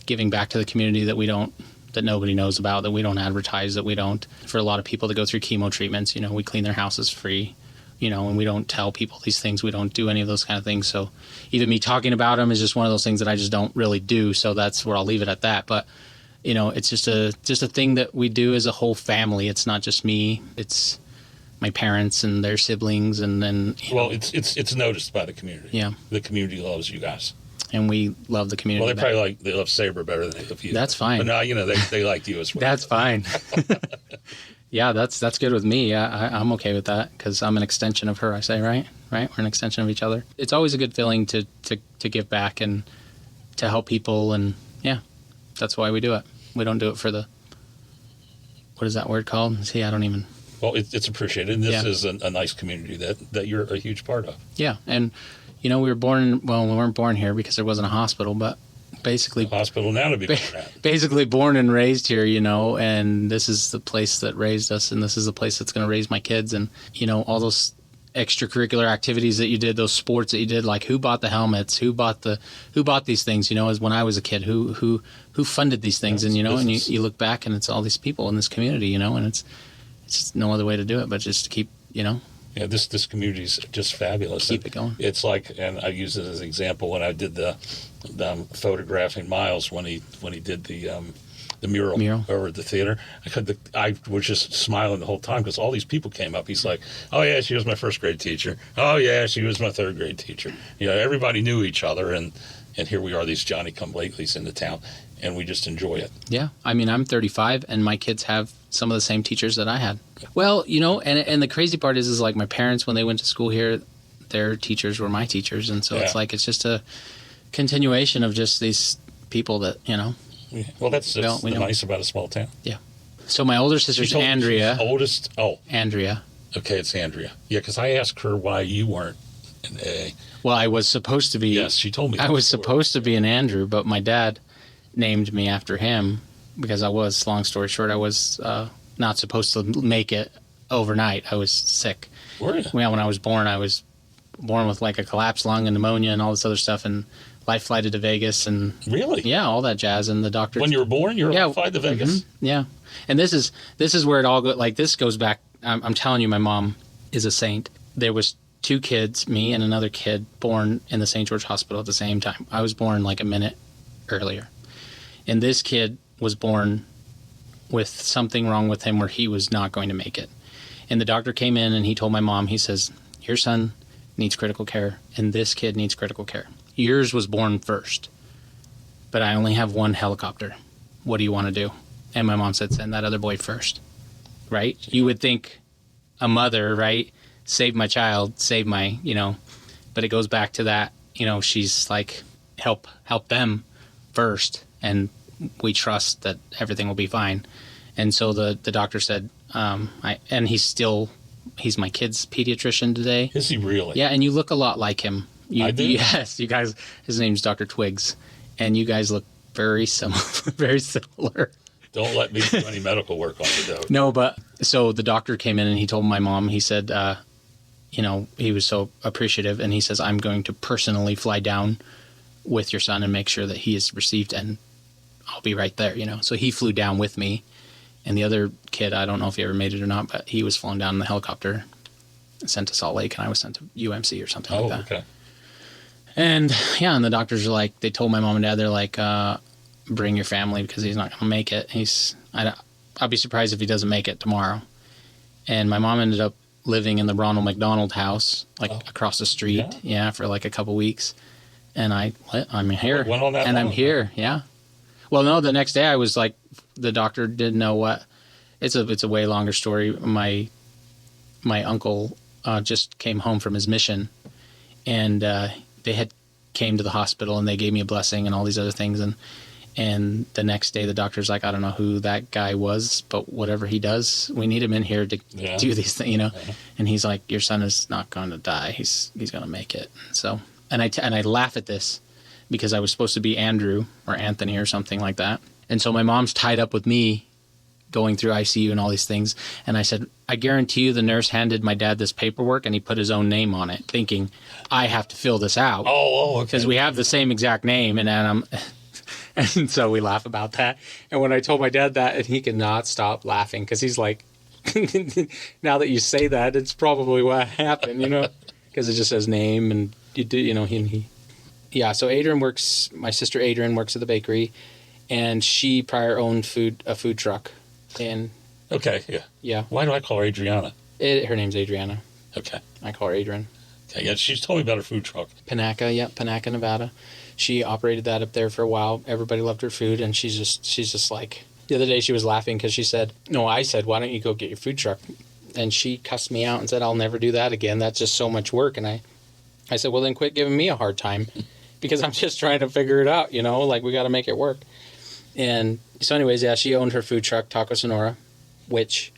giving back to the community that nobody knows about, that we don't advertise, that we don't, for a lot of people that go through chemo treatments, we clean their houses free, and we don't tell people these things. We don't do any of those kind of things. So even me talking about them is just one of those things that I just don't really do. So that's where I'll leave it at that. But, it's just a thing that we do as a whole family. It's not just me. It's my parents and their siblings. And then, it's noticed by the community. Yeah. The community loves you guys. And we love the community. Well, they love Sabra better than they love you. That's fine. But no, they like you as well. That's fine. Yeah, that's good with me. Yeah, I'm okay with that because I'm an extension of her. I say, right? We're an extension of each other. It's always a good feeling to give back and to help people, and yeah, that's why we do it. We don't do it for what is that word called? See, I don't even. Well, it's appreciated. And this is a nice community that you're a huge part of. Yeah, and we were born. Well, we weren't born here because there wasn't a hospital, but basically a hospital now to be basically born and raised here, and this is the place that raised us, and this is the place that's going to raise my kids, and all those extracurricular activities that you did, those sports that you did, like who bought the helmets, who bought these things, as when I was a kid, who funded these things, and and you look back and it's all these people in this community, and it's just no other way to do it but just to keep, Yeah, this community is just fabulous. Keep it going. It's like, and I use it as an example when I did the photographing Miles when he did the mural over at the theater. I was just smiling the whole time because all these people came up. He's like, "Oh yeah, she was my first grade teacher. Oh yeah, she was my third grade teacher." Everybody knew each other, and here we are, these Johnny-come-latelys in the town, and we just enjoy it. Yeah, I mean, I'm 35, and my kids have some of the same teachers that I had. Well, and the crazy part is like my parents, when they went to school here, their teachers were my teachers, and so it's just a continuation of just these people that, Yeah. Well, that's nice about a small town. Yeah. So my older sister's Andrea. Oldest? Oh. Andrea. Okay, it's Andrea. Yeah, because I asked her why you weren't An A. Well, I was supposed to be. Yes, she told me. I was supposed to be an Andrew, but my dad named me after him because I was, long story short, I was not supposed to make it overnight. I was sick. Were you? Yeah, when I was born with like a collapsed lung and pneumonia and all this other stuff, and life flighted to Vegas and Really? yeah, all that jazz. And the doctor. When you were born, you were flight to Vegas. Yeah, and this is where it all goes. Like this goes back. I'm telling you, my mom is a saint. There was 2 kids, me and another kid, born in the St. George Hospital at the same time. I was born like a minute earlier. And this kid was born with something wrong with him where he was not going to make it. And the doctor came in and he told my mom, he says, your son needs critical care and this kid needs critical care. Yours was born first, but I only have 1 helicopter. What do you want to do? And my mom said, send that other boy first, right? You would think a mother, right? Save my child, save my, but it goes back to that, she's like, help them first. And we trust that everything will be fine. And so the doctor said, he's my kid's pediatrician today. Is he really? Yeah. And you look a lot like him. I do? Yes. You guys, his name's Dr. Twiggs. And you guys look very similar, very similar. Don't let me do any medical work on you, though. No, but so the doctor came in and he told my mom, he said, he was so appreciative. And he says, I'm going to personally fly down with your son and make sure that he is received and I'll be right there, So he flew down with me. And the other kid, I don't know if he ever made it or not, but he was flown down in the helicopter, sent to Salt Lake, and I was sent to UMC or something like that. Okay. And yeah, and the doctors are like, they told my mom and dad, they're like, bring your family because he's not going to make it. I'll be surprised if he doesn't make it tomorrow. And my mom ended up living in the Ronald McDonald house, across the street, for like a couple weeks. And I'm here, Went on that and long, I'm here, yeah. Well, no, the next day I was like, the doctor didn't know what. It's a way longer story. My uncle just came home from his mission, and they had came to the hospital and they gave me a blessing and all these other things. And the next day the doctor's like, I don't know who that guy was, but whatever he does, we need him in here to do these things, Yeah. And he's like, your son is not going to die. He's going to make it. So, and I laugh at this because I was supposed to be Andrew or Anthony or something like that. And so my mom's tied up with me going through ICU and all these things. And I said, I guarantee you the nurse handed my dad this paperwork and he put his own name on it, thinking I have to fill this out. Oh, okay. Because we have the same exact name. And so we laugh about that. And when I told my dad that, and he could not stop laughing because he's like, now that you say that, it's probably what happened, because it just says name and he. Yeah, so my sister Adrian works at the bakery, and she prior owned a food truck. And okay, yeah. Yeah. Why do I call her Adriana? Her name's Adriana. Okay. I call her Adrian. Okay, yeah, she's told me about her food truck. Panaca, Nevada. She operated that up there for a while. Everybody loved her food, and she's just like, the other day she was laughing because I said, why don't you go get your food truck? And she cussed me out and said, I'll never do that again. That's just so much work. And I said, well, then quit giving me a hard time because I'm just trying to figure it out, like we got to make it work. And so anyways, yeah, she owned her food truck, Taco Sonora, which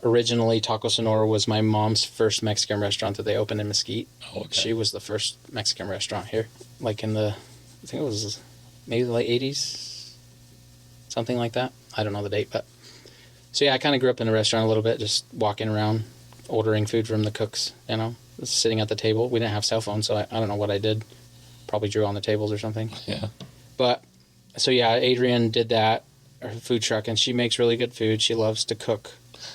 originally Taco Sonora was my mom's first Mexican restaurant that they opened in Mesquite. Oh, okay. She was the first Mexican restaurant here, like in I think it was maybe the late 80s, something like that. I don't know the date, but so yeah, I kind of grew up in a restaurant a little bit, just walking around, ordering food from the cooks, just sitting at the table. We didn't have cell phones, so I don't know what I did. Probably drew on the tables or something. Yeah. But so yeah, Adrian did that, her food truck, and she makes really good food. She loves to cook.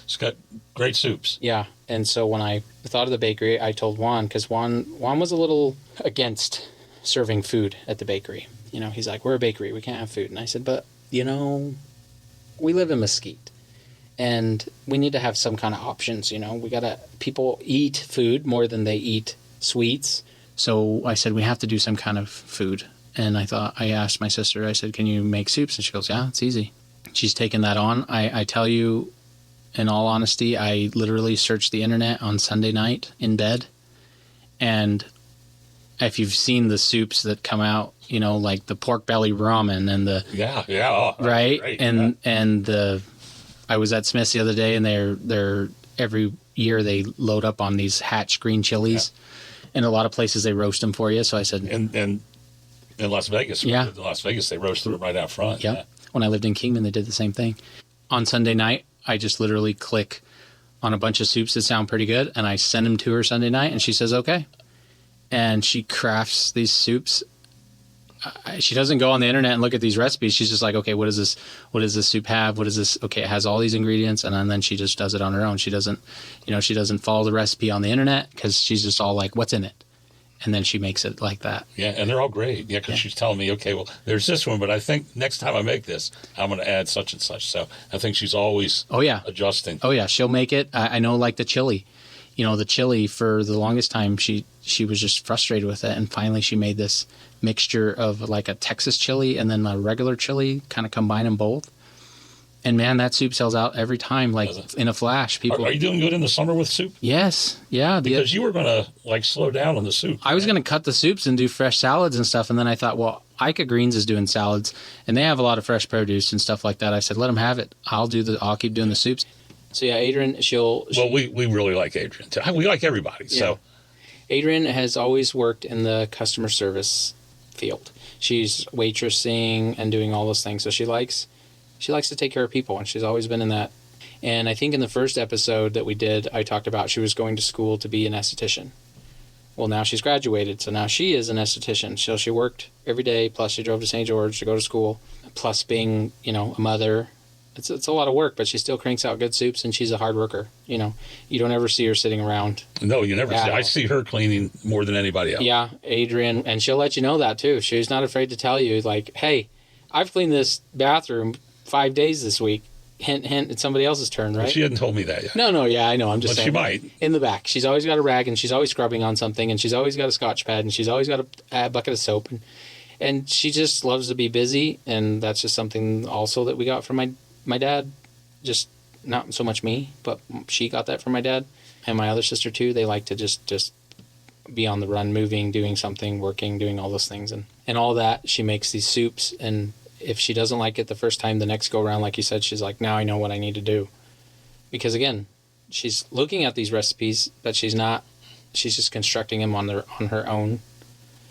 She's got great soups. Yeah, and so when I thought of the bakery, I told Juan, because Juan was a little against serving food at the bakery. He's like, we're a bakery, we can't have food. And I said, but, we live in Mesquite, and we need to have some kind of options, people eat food more than they eat sweets. So I said, we have to do some kind of food. And I asked my sister, I said, can you make soups? And she goes, yeah, it's easy. She's taken that on. I tell you, in all honesty, I literally searched the internet on Sunday night in bed. And if you've seen the soups that come out, like the pork belly ramen and the... Yeah. Oh, right? Great, and I was at Smith's the other day, and they're every year they load up on these Hatch green chilies. Yeah. And a lot of places they roast them for you. So I said, And in Las Vegas, Yeah. in Las Vegas, they roasted them right out front. yeah. When I lived in Kingman, they did the same thing. On Sunday night, I just literally click on a bunch of soups that sound pretty good, and I send them to her Sunday night, and she says, okay. And she crafts these soups. She doesn't go on the internet and look at these recipes. She's just like, okay, what does this soup have? What is this? Okay, it has all these ingredients, and then she just does it on her own. She doesn't follow the recipe on the internet because she's just all like, what's in it? And then she makes it like that. Yeah, and they're all great. Yeah, because she's telling me, okay, well, there's this one, but I think next time I make this, I'm going to add such and such. So I think she's always adjusting. Oh, yeah, she'll make it. I know, like the chili. The chili, for the longest time, she was just frustrated with it. And finally she made this mixture of like a Texas chili and then a regular chili, kind of combine them both. And man, that soup sells out every time, like in a flash. People, Are you doing good in the summer with soup? Yes. Yeah. Because you were going to like slow down on the soup. I was going to cut the soups and do fresh salads and stuff. And then I thought, well, Ica Greens is doing salads and they have a lot of fresh produce and stuff like that. I said, let them have it. I'll keep doing the soups. So yeah, Adrian, we really like Adrian too. We like everybody. Yeah. So Adrian has always worked in the customer service field. She's waitressing and doing all those things. So she likes to take care of people, and she's always been in that. And I think in the first episode that we did, I talked about she was going to school to be an esthetician. Well, now she's graduated, so now she is an esthetician. So she worked every day, plus she drove to St. George to go to school, plus being, a mother. It's a lot of work, but she still cranks out good soups, and she's a hard worker. You don't ever see her sitting around. No, you never see. I see her cleaning more than anybody else. Yeah, Adrian, and she'll let you know that too. She's not afraid to tell you, like, hey, I've cleaned this bathroom 5 days this week. Hint, hint, it's somebody else's turn, right? Well, she hadn't told me that yet. No, yeah, I know. I'm just saying. She might. In the back. She's always got a rag, and she's always scrubbing on something, and she's always got a Scotch pad, and she's always got a bucket of soap. And she just loves to be busy, and that's just something also that we got from my dad. Just not so much me, but she got that from my dad. And my other sister, too. They like to just be on the run, moving, doing something, working, doing all those things. And all that, she makes these soups, and if she doesn't like it the first time, the next go around, like you said, she's like, now I know what I need to do. Because again, she's looking at these recipes, but she's just constructing them on her own.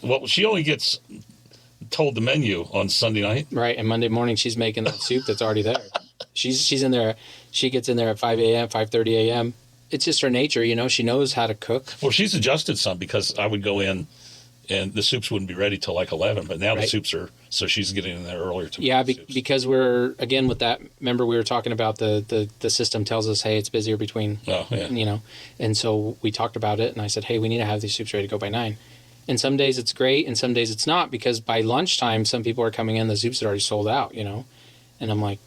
Well, she only gets told the menu on Sunday night. Right, and Monday morning she's making that soup that's already there. She's in there, she gets in there at 5 a.m., 5:30 a.m. It's just her nature, she knows how to cook. Well, she's adjusted some because I would go in and the soups wouldn't be ready till like 11, but now the soups are, so she's getting in there earlier. Because we're, again, with that, remember we were talking about the system tells us, hey, it's busier between, and so we talked about it, and I said, hey, we need to have these soups ready to go by 9. And some days it's great, and some days it's not, because by lunchtime, some people are coming in, the soups are already sold out, and I'm like,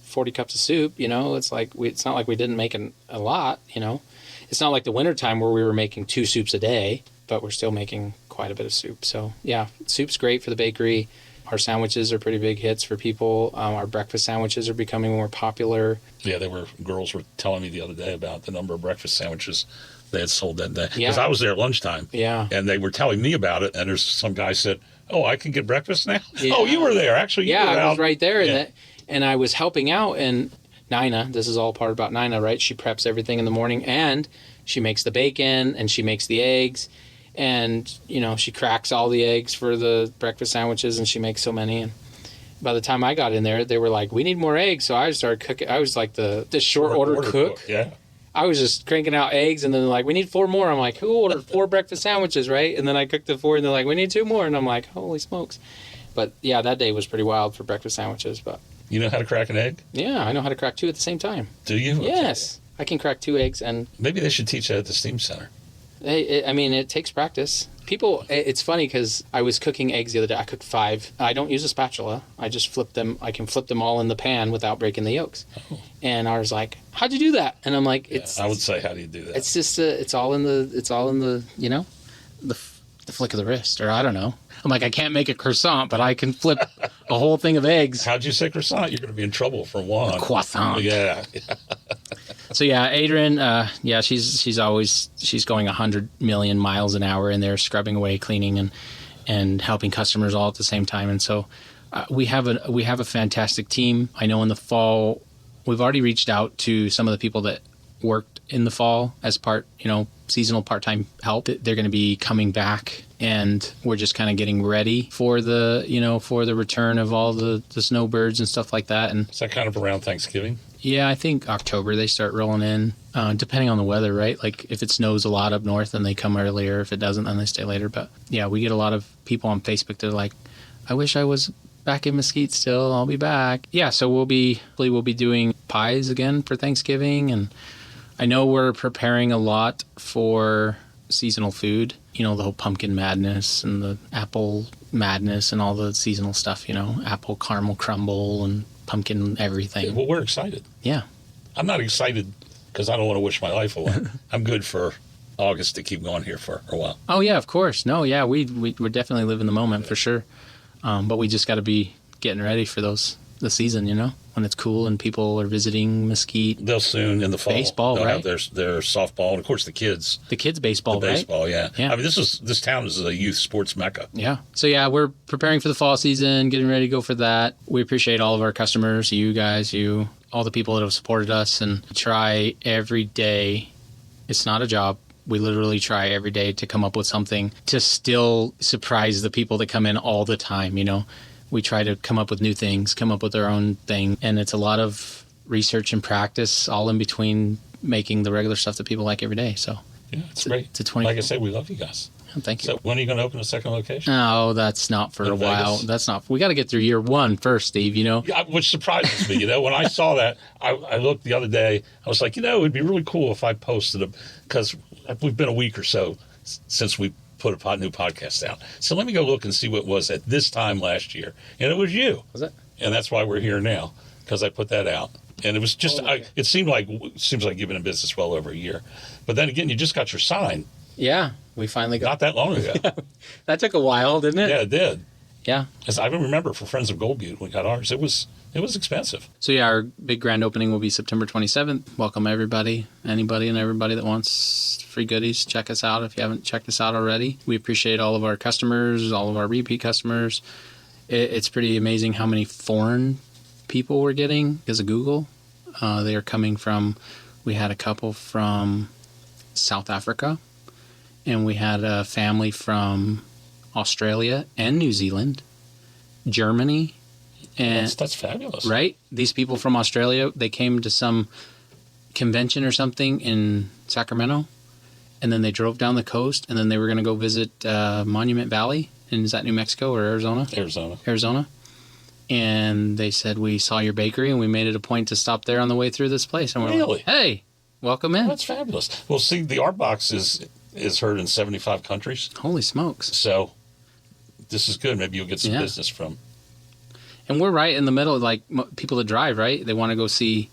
40 cups of soup, it's like, it's not like we didn't make a lot, It's not like the wintertime where we were making 2 soups a day, but we're still making quite a bit of soup. So yeah, soup's great for the bakery. Our sandwiches are pretty big hits for people. Our breakfast sandwiches are becoming more popular. Yeah, girls were telling me the other day about the number of breakfast sandwiches they had sold that day. Because I was there at lunchtime. Yeah. And they were telling me about it. And there's some guy said, oh, I can get breakfast now? Yeah. Oh, you were there. Actually, you were out. I was right there. Yeah. And I was helping out. And Nina, this is all part about Nina, right? She preps everything in the morning. And she makes the bacon. And she makes the eggs. And, she cracks all the eggs for the breakfast sandwiches. And she makes so many. And by the time I got in there, they were like, we need more eggs. So I started cooking. I was like the short order cook. Yeah. I was just cranking out eggs, and then they're like, we need 4 more. I'm like, who ordered 4 breakfast sandwiches, right? And then I cooked the 4, and they're like, we need 2 more. And I'm like, holy smokes. But yeah, that day was pretty wild for breakfast sandwiches. But you know how to crack an egg? Yeah, I know how to crack 2 at the same time. Do you? Yes. I can crack 2 eggs. And maybe they should teach that at the Steam Center. It takes practice. People, it's funny because I was cooking eggs the other day. I cooked 5. I don't use a spatula. I just flip them. I can flip them all in the pan without breaking the yolks. Oh. And I was like, how'd you do that? And I'm like, I would say, how do you do that? It's just, it's all in the the flick of the wrist, or I don't know. I'm like, I can't make a croissant, but I can flip a whole thing of eggs. How'd you say croissant? You're going to be in trouble for one. Croissant. Yeah. So yeah, Adrian, she's going 100 million miles an hour in there, scrubbing away, cleaning, and helping customers all at the same time. And so we have a fantastic team. I know in the fall, we've already reached out to some of the people that worked in the fall as part, seasonal part-time help. They're going to be coming back, and we're just kind of getting ready for the, for the return of all the snowbirds and stuff like that. And Is that kind of around Thanksgiving? yeah, I think October they start rolling in, depending on the weather, right? Like if it snows a lot up north, then they come earlier. If it doesn't, then they stay later. But yeah, we get a lot of people on Facebook that are like, I wish I was back in Mesquite still. I'll be back. Yeah, so we'll be doing pies again for Thanksgiving. And I know we're preparing a lot for seasonal food, the whole pumpkin madness and the apple madness and all the seasonal stuff, apple caramel crumble and pumpkin everything. Well, we're excited. Yeah. I'm not excited because I don't want to wish my life away. I'm good for August to keep going here for a while. Oh, yeah, of course. No, yeah, we're definitely living the moment for sure. But we just got to be getting ready for the season, when it's cool and people are visiting Mesquite. They'll soon in the fall. Baseball, they'll right? have their softball, and of course the kids. The kids baseball, the baseball, right? Yeah. I mean, this town is a youth sports mecca. Yeah. So yeah, we're preparing for the fall season, getting ready to go for that. We appreciate all of our customers, you guys, all the people that have supported us, and try every day. It's not a job. We literally try every day to come up with something to still surprise the people that come in all the time, We try to come up with new things, come up with our own thing. And it's a lot of research and practice all in between making the regular stuff that people like every day. So yeah, it's great. It's a 20. Like I said, we love you guys. Thank you. So when are you going to open a second location? No, that's not for In a while. Vegas? That's not. We got to get through year one first, Steve, Yeah, which surprises me. When I saw that, I looked the other day. I was like, it would be really cool if I posted them, because we've been a week or so since we put a new podcast out. So let me go look and see what it was at this time last year. And it was you. Was it? And that's why we're here now, because I put that out. And it was just, it seems like you've been in business well over a year. But then again, you just got your sign Yeah, we finally got. not that long ago. That took a while, didn't it? Yeah, it did. Yeah. Because I remember for Friends of Gold Butte, we got ours. It was expensive. So yeah, our big grand opening will be September 27th. Welcome anybody and everybody that wants free goodies. Check us out if you haven't checked us out already. We appreciate all of our customers, all of our repeat customers. It's pretty amazing how many foreign people we're getting because of Google. They are coming from, we had a couple from South Africa, and we had a family from Australia and New Zealand, Germany. And That's fabulous. right? These people from Australia, they came to some convention or something in Sacramento, and then they drove down the coast, and then they were going to go visit Monument Valley. And is that New Mexico or Arizona? Arizona. And they said, we saw your bakery, and we made it a point to stop there on the way through this place. And we're Really? like, hey, welcome in. That's fabulous. Well, see, the Art Box is heard in 75 countries. Holy smokes. So this is good. Maybe you'll get some Yeah. business from. And we're right in the middle, like people that drive, right? They want to go see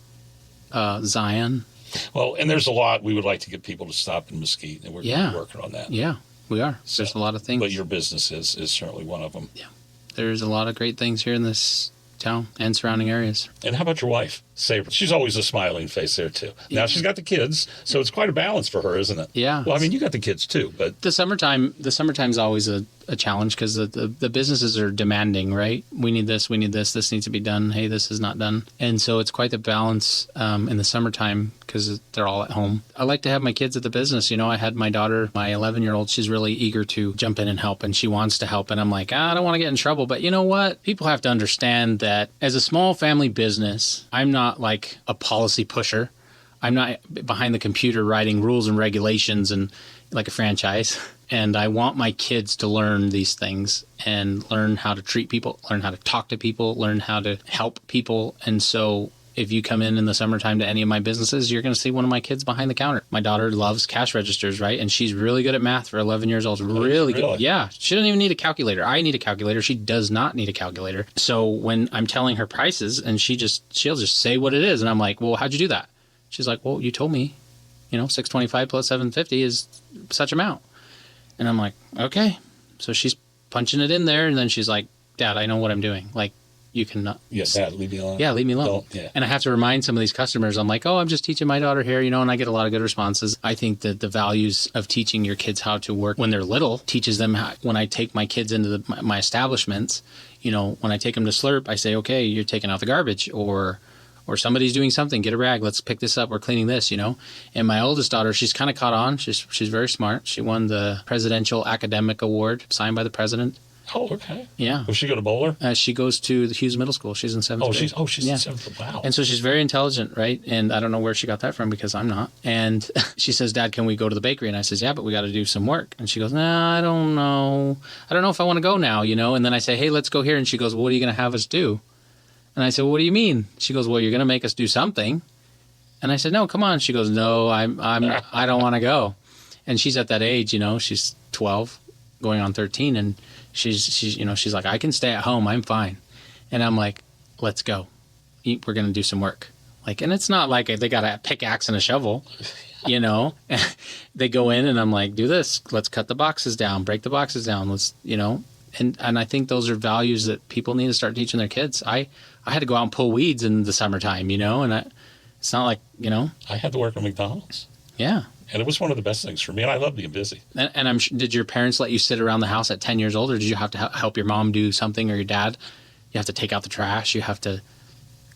Zion. Well, and there's a lot we would like to get people to stop in Mesquite, and we're working on that. Yeah, we are. There's a lot of things. But your business is certainly one of them. Yeah. There's a lot of great things here in this town and surrounding areas. And how about your wife, Sabra? She's always a smiling face there, too. Now, she's got the kids, so it's quite a balance for her, isn't it? Yeah. Well, I mean, you got the kids, too, but... The summertime's always a challenge because the businesses are demanding, right? We need this, this needs to be done. Hey, this is not done. And so it's quite the balance in the summertime because they're all at home. I like to have my kids at the business. I had my daughter, my 11-year-old, she's really eager to jump in and help, and she wants to help. And I'm like, I don't want to get in trouble. But you know what? People have to understand that as a small family business, I'm not like a policy pusher. I'm not behind the computer writing rules and regulations and like a franchise. And I want my kids to learn these things and learn how to treat people, learn how to talk to people, learn how to help people. And so if you come in the summertime to any of my businesses, you're going to see one of my kids behind the counter. My daughter loves cash registers, right? And she's really good at math for 11 years old. Really good. Yeah. She doesn't even need a calculator. I need a calculator. She does not need a calculator. So when I'm telling her prices and she'll just say what it is. And I'm like, well, how'd you do that? She's like, well, you told me, $625 plus $750 is such amount. And I'm like, okay. So she's punching it in there. And then she's like, Dad, I know what I'm doing. Like, you cannot. Yes, Dad, leave me alone. Yeah, leave me alone. Don't, yeah. And I have to remind some of these customers, I'm like, oh, I'm just teaching my daughter here, and I get a lot of good responses. I think that the values of teaching your kids how to work when they're little teaches them how, when I take my kids into my establishments, when I take them to Slurp, I say, okay, you're taking out the garbage, or or somebody's doing something, get a rag, let's pick this up, we're cleaning this, And my oldest daughter, she's kind of caught on. She's very smart. She won the Presidential Academic Award signed by the president. Oh, okay. Yeah. Does she go to Bowler? She goes to the Hughes Middle School. She's in 7th grade. She's in 7th. Wow. And so she's very intelligent, right? And I don't know where she got that from because I'm not. And she says, Dad, can we go to the bakery? And I says, yeah, but we got to do some work. And she goes, nah, I don't know. I don't know if I want to go now, And then I say, hey, let's go here. And she goes, well, what are you going to have us do? And I said, well, what do you mean? She goes, well, you're going to make us do something. And I said, no, come on. She goes, no, I don't want to go. And she's at that age, she's 12 going on 13. And she's like, I can stay at home. I'm fine. And I'm like, let's go. We're going to do some work. And it's not like they got a pickaxe and a shovel, They go in and I'm like, do this. Let's cut the boxes down, break the boxes down. Let's, And I think those are values that people need to start teaching their kids. I had to go out and pull weeds in the summertime, and it's not like, I had to work at McDonald's. Yeah. And it was one of the best things for me. And I love being busy. And did your parents let you sit around the house at 10 years old, or did you have to help your mom do something, or your dad? You have to take out the trash. You have to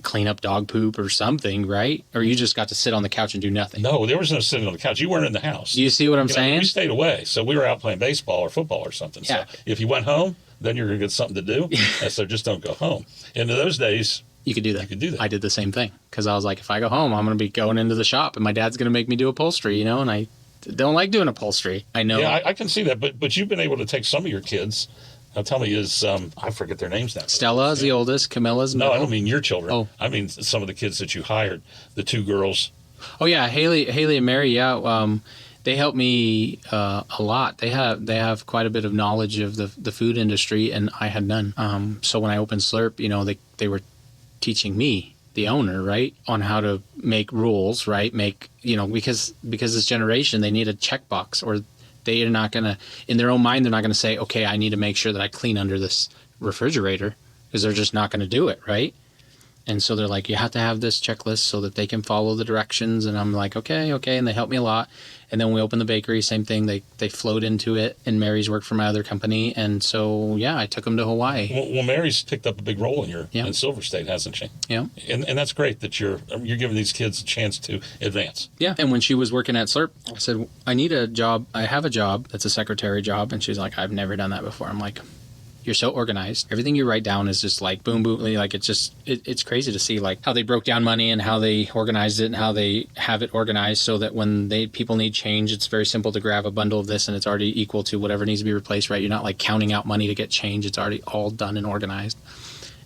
clean up dog poop or something, right? Or you just got to sit on the couch and do nothing? No, there was no sitting on the couch. You weren't in the house. Do you see what I'm saying? We stayed away. So we were out playing baseball or football or something. Yeah. So if you went home, then you're going to get something to do. And so just don't go home. And in those days, you could do that. I did the same thing because I was like, if I go home, I'm going to be going into the shop and my dad's going to make me do upholstery, and I don't like doing upholstery. I know. Yeah, I can see that. But you've been able to take some of your kids. Now tell me, I forget their names now. Stella is the oldest. Camilla's middle. No, I don't mean your children. Oh. I mean some of the kids that you hired, the two girls. Oh yeah, Haley and Mary. Yeah, they help me a lot. They have quite a bit of knowledge of the food industry, and I had none. So when I opened Slurp, they were teaching me, the owner, right, on how to make rules, right, because this generation, they need a checkbox, or they are not going to, in their own mind, they're not going to say, okay, I need to make sure that I clean under this refrigerator, because they're just not going to do it, right? And so they're like, you have to have this checklist so that they can follow the directions. And I'm like, okay. And they help me a lot. And then we opened the bakery, same thing. They flowed into it. And Mary's worked for my other company. And so, yeah, I took them to Hawaii. Well, Mary's picked up a big role in Silver State, hasn't she? Yeah. And that's great that you're giving these kids a chance to advance. Yeah. And when she was working at Slurp, I said, I need a job. I have a job that's a secretary job. And she's like, I've never done that before. I'm like, you're so organized. Everything you write down is just like boom, boom. Like it's crazy to see like how they broke down money and how they organized it and how they have it organized so that when people need change, it's very simple to grab a bundle of this and it's already equal to whatever needs to be replaced, right? You're not like counting out money to get change. It's already all done and organized.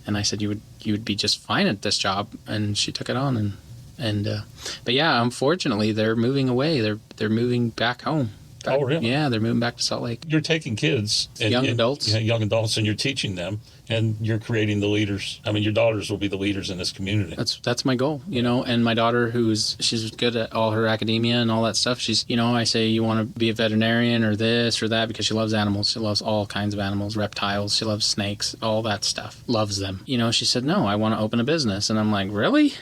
And I said, you would be just fine at this job. And she took it on. But yeah, unfortunately, they're moving away. They're moving back home. Oh, really? Yeah, they're moving back to Salt Lake. You're taking kids, young adults, and you're teaching them, and you're creating the leaders. I mean, your daughters will be the leaders in this community. That's my goal, And my daughter, she's good at all her academia and all that stuff. She's, I say, you want to be a veterinarian or this or that, because she loves animals. She loves all kinds of animals, reptiles. She loves snakes, all that stuff. Loves them. She said, no, I want to open a business, and I'm like, really?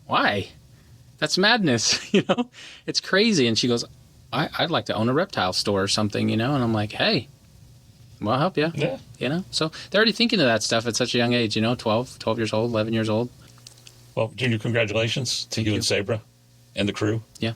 Why? That's madness. It's crazy. And she goes, I'd like to own a reptile store or something, and I'm like, hey, well, I'll help you. Yeah. So they're already thinking of that stuff at such a young age, 12 years old, 11 years old. Well, Junior, congratulations to you and Sabra and the crew. Yeah.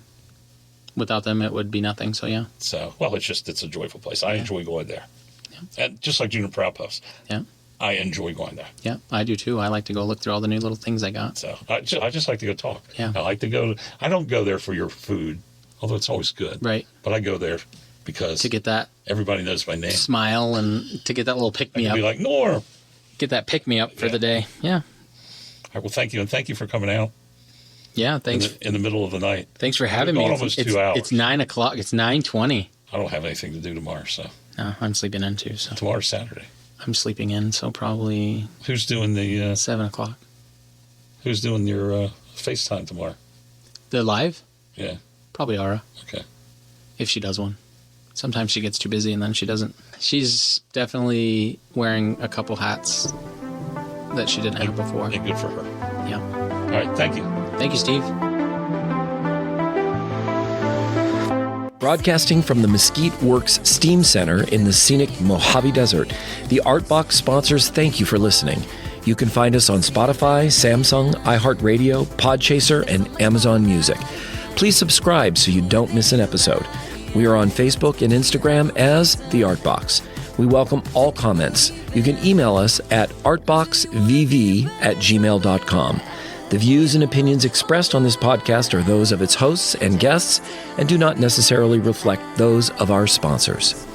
Without them, it would be nothing. So, yeah. So, well, it's a joyful place. I enjoy going there. Yeah. And just like Junior Proud Post. Yeah. I enjoy going there. Yeah, I do too. I like to go look through all the new little things I got. So I just like to go talk. Yeah. I don't go there for your food, although it's always good. Right. But I go there because to get that everybody knows my name. Smile and to get that little pick me up. Be like, Norm. Get that pick me up for the day. Yeah. All right, well, thank you, and thank you for coming out. Yeah, thanks. In the middle of the night. Thanks for having me. Almost 2 hours. It's 9 o'clock. It's 9:20. I don't have anything to do tomorrow, so. No, I'm sleeping in too. So tomorrow's Saturday. I'm sleeping in, so probably. Who's doing the 7 o'clock? Who's doing your FaceTime tomorrow? The live? Yeah. Probably Ara. Okay. If she does one. Sometimes she gets too busy and then she doesn't. She's definitely wearing a couple hats that she didn't have before. Yeah, good for her. Yeah. All right. Thank you. Thank you, Steve. Broadcasting from the Mesquite Works Steam Center in the scenic Mojave Desert, the Art Box sponsors thank you for listening. You can find us on Spotify, Samsung, iHeartRadio, Podchaser, and Amazon Music. Please subscribe so you don't miss an episode. We are on Facebook and Instagram as The Art Box. We welcome all comments. You can email us at artboxvv@gmail.com. The views and opinions expressed on this podcast are those of its hosts and guests and do not necessarily reflect those of our sponsors.